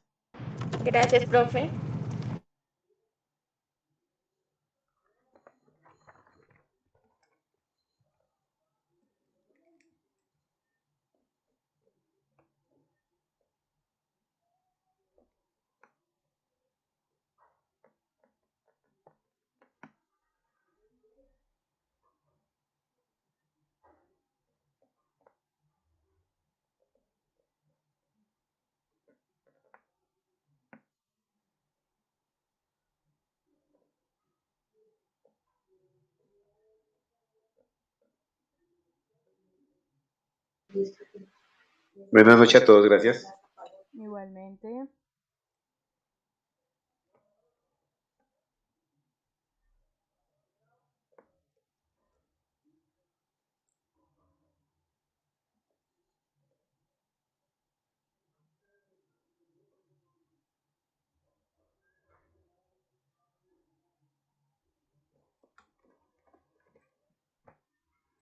Gracias, profe. Buenas noches a todos, gracias. Igualmente.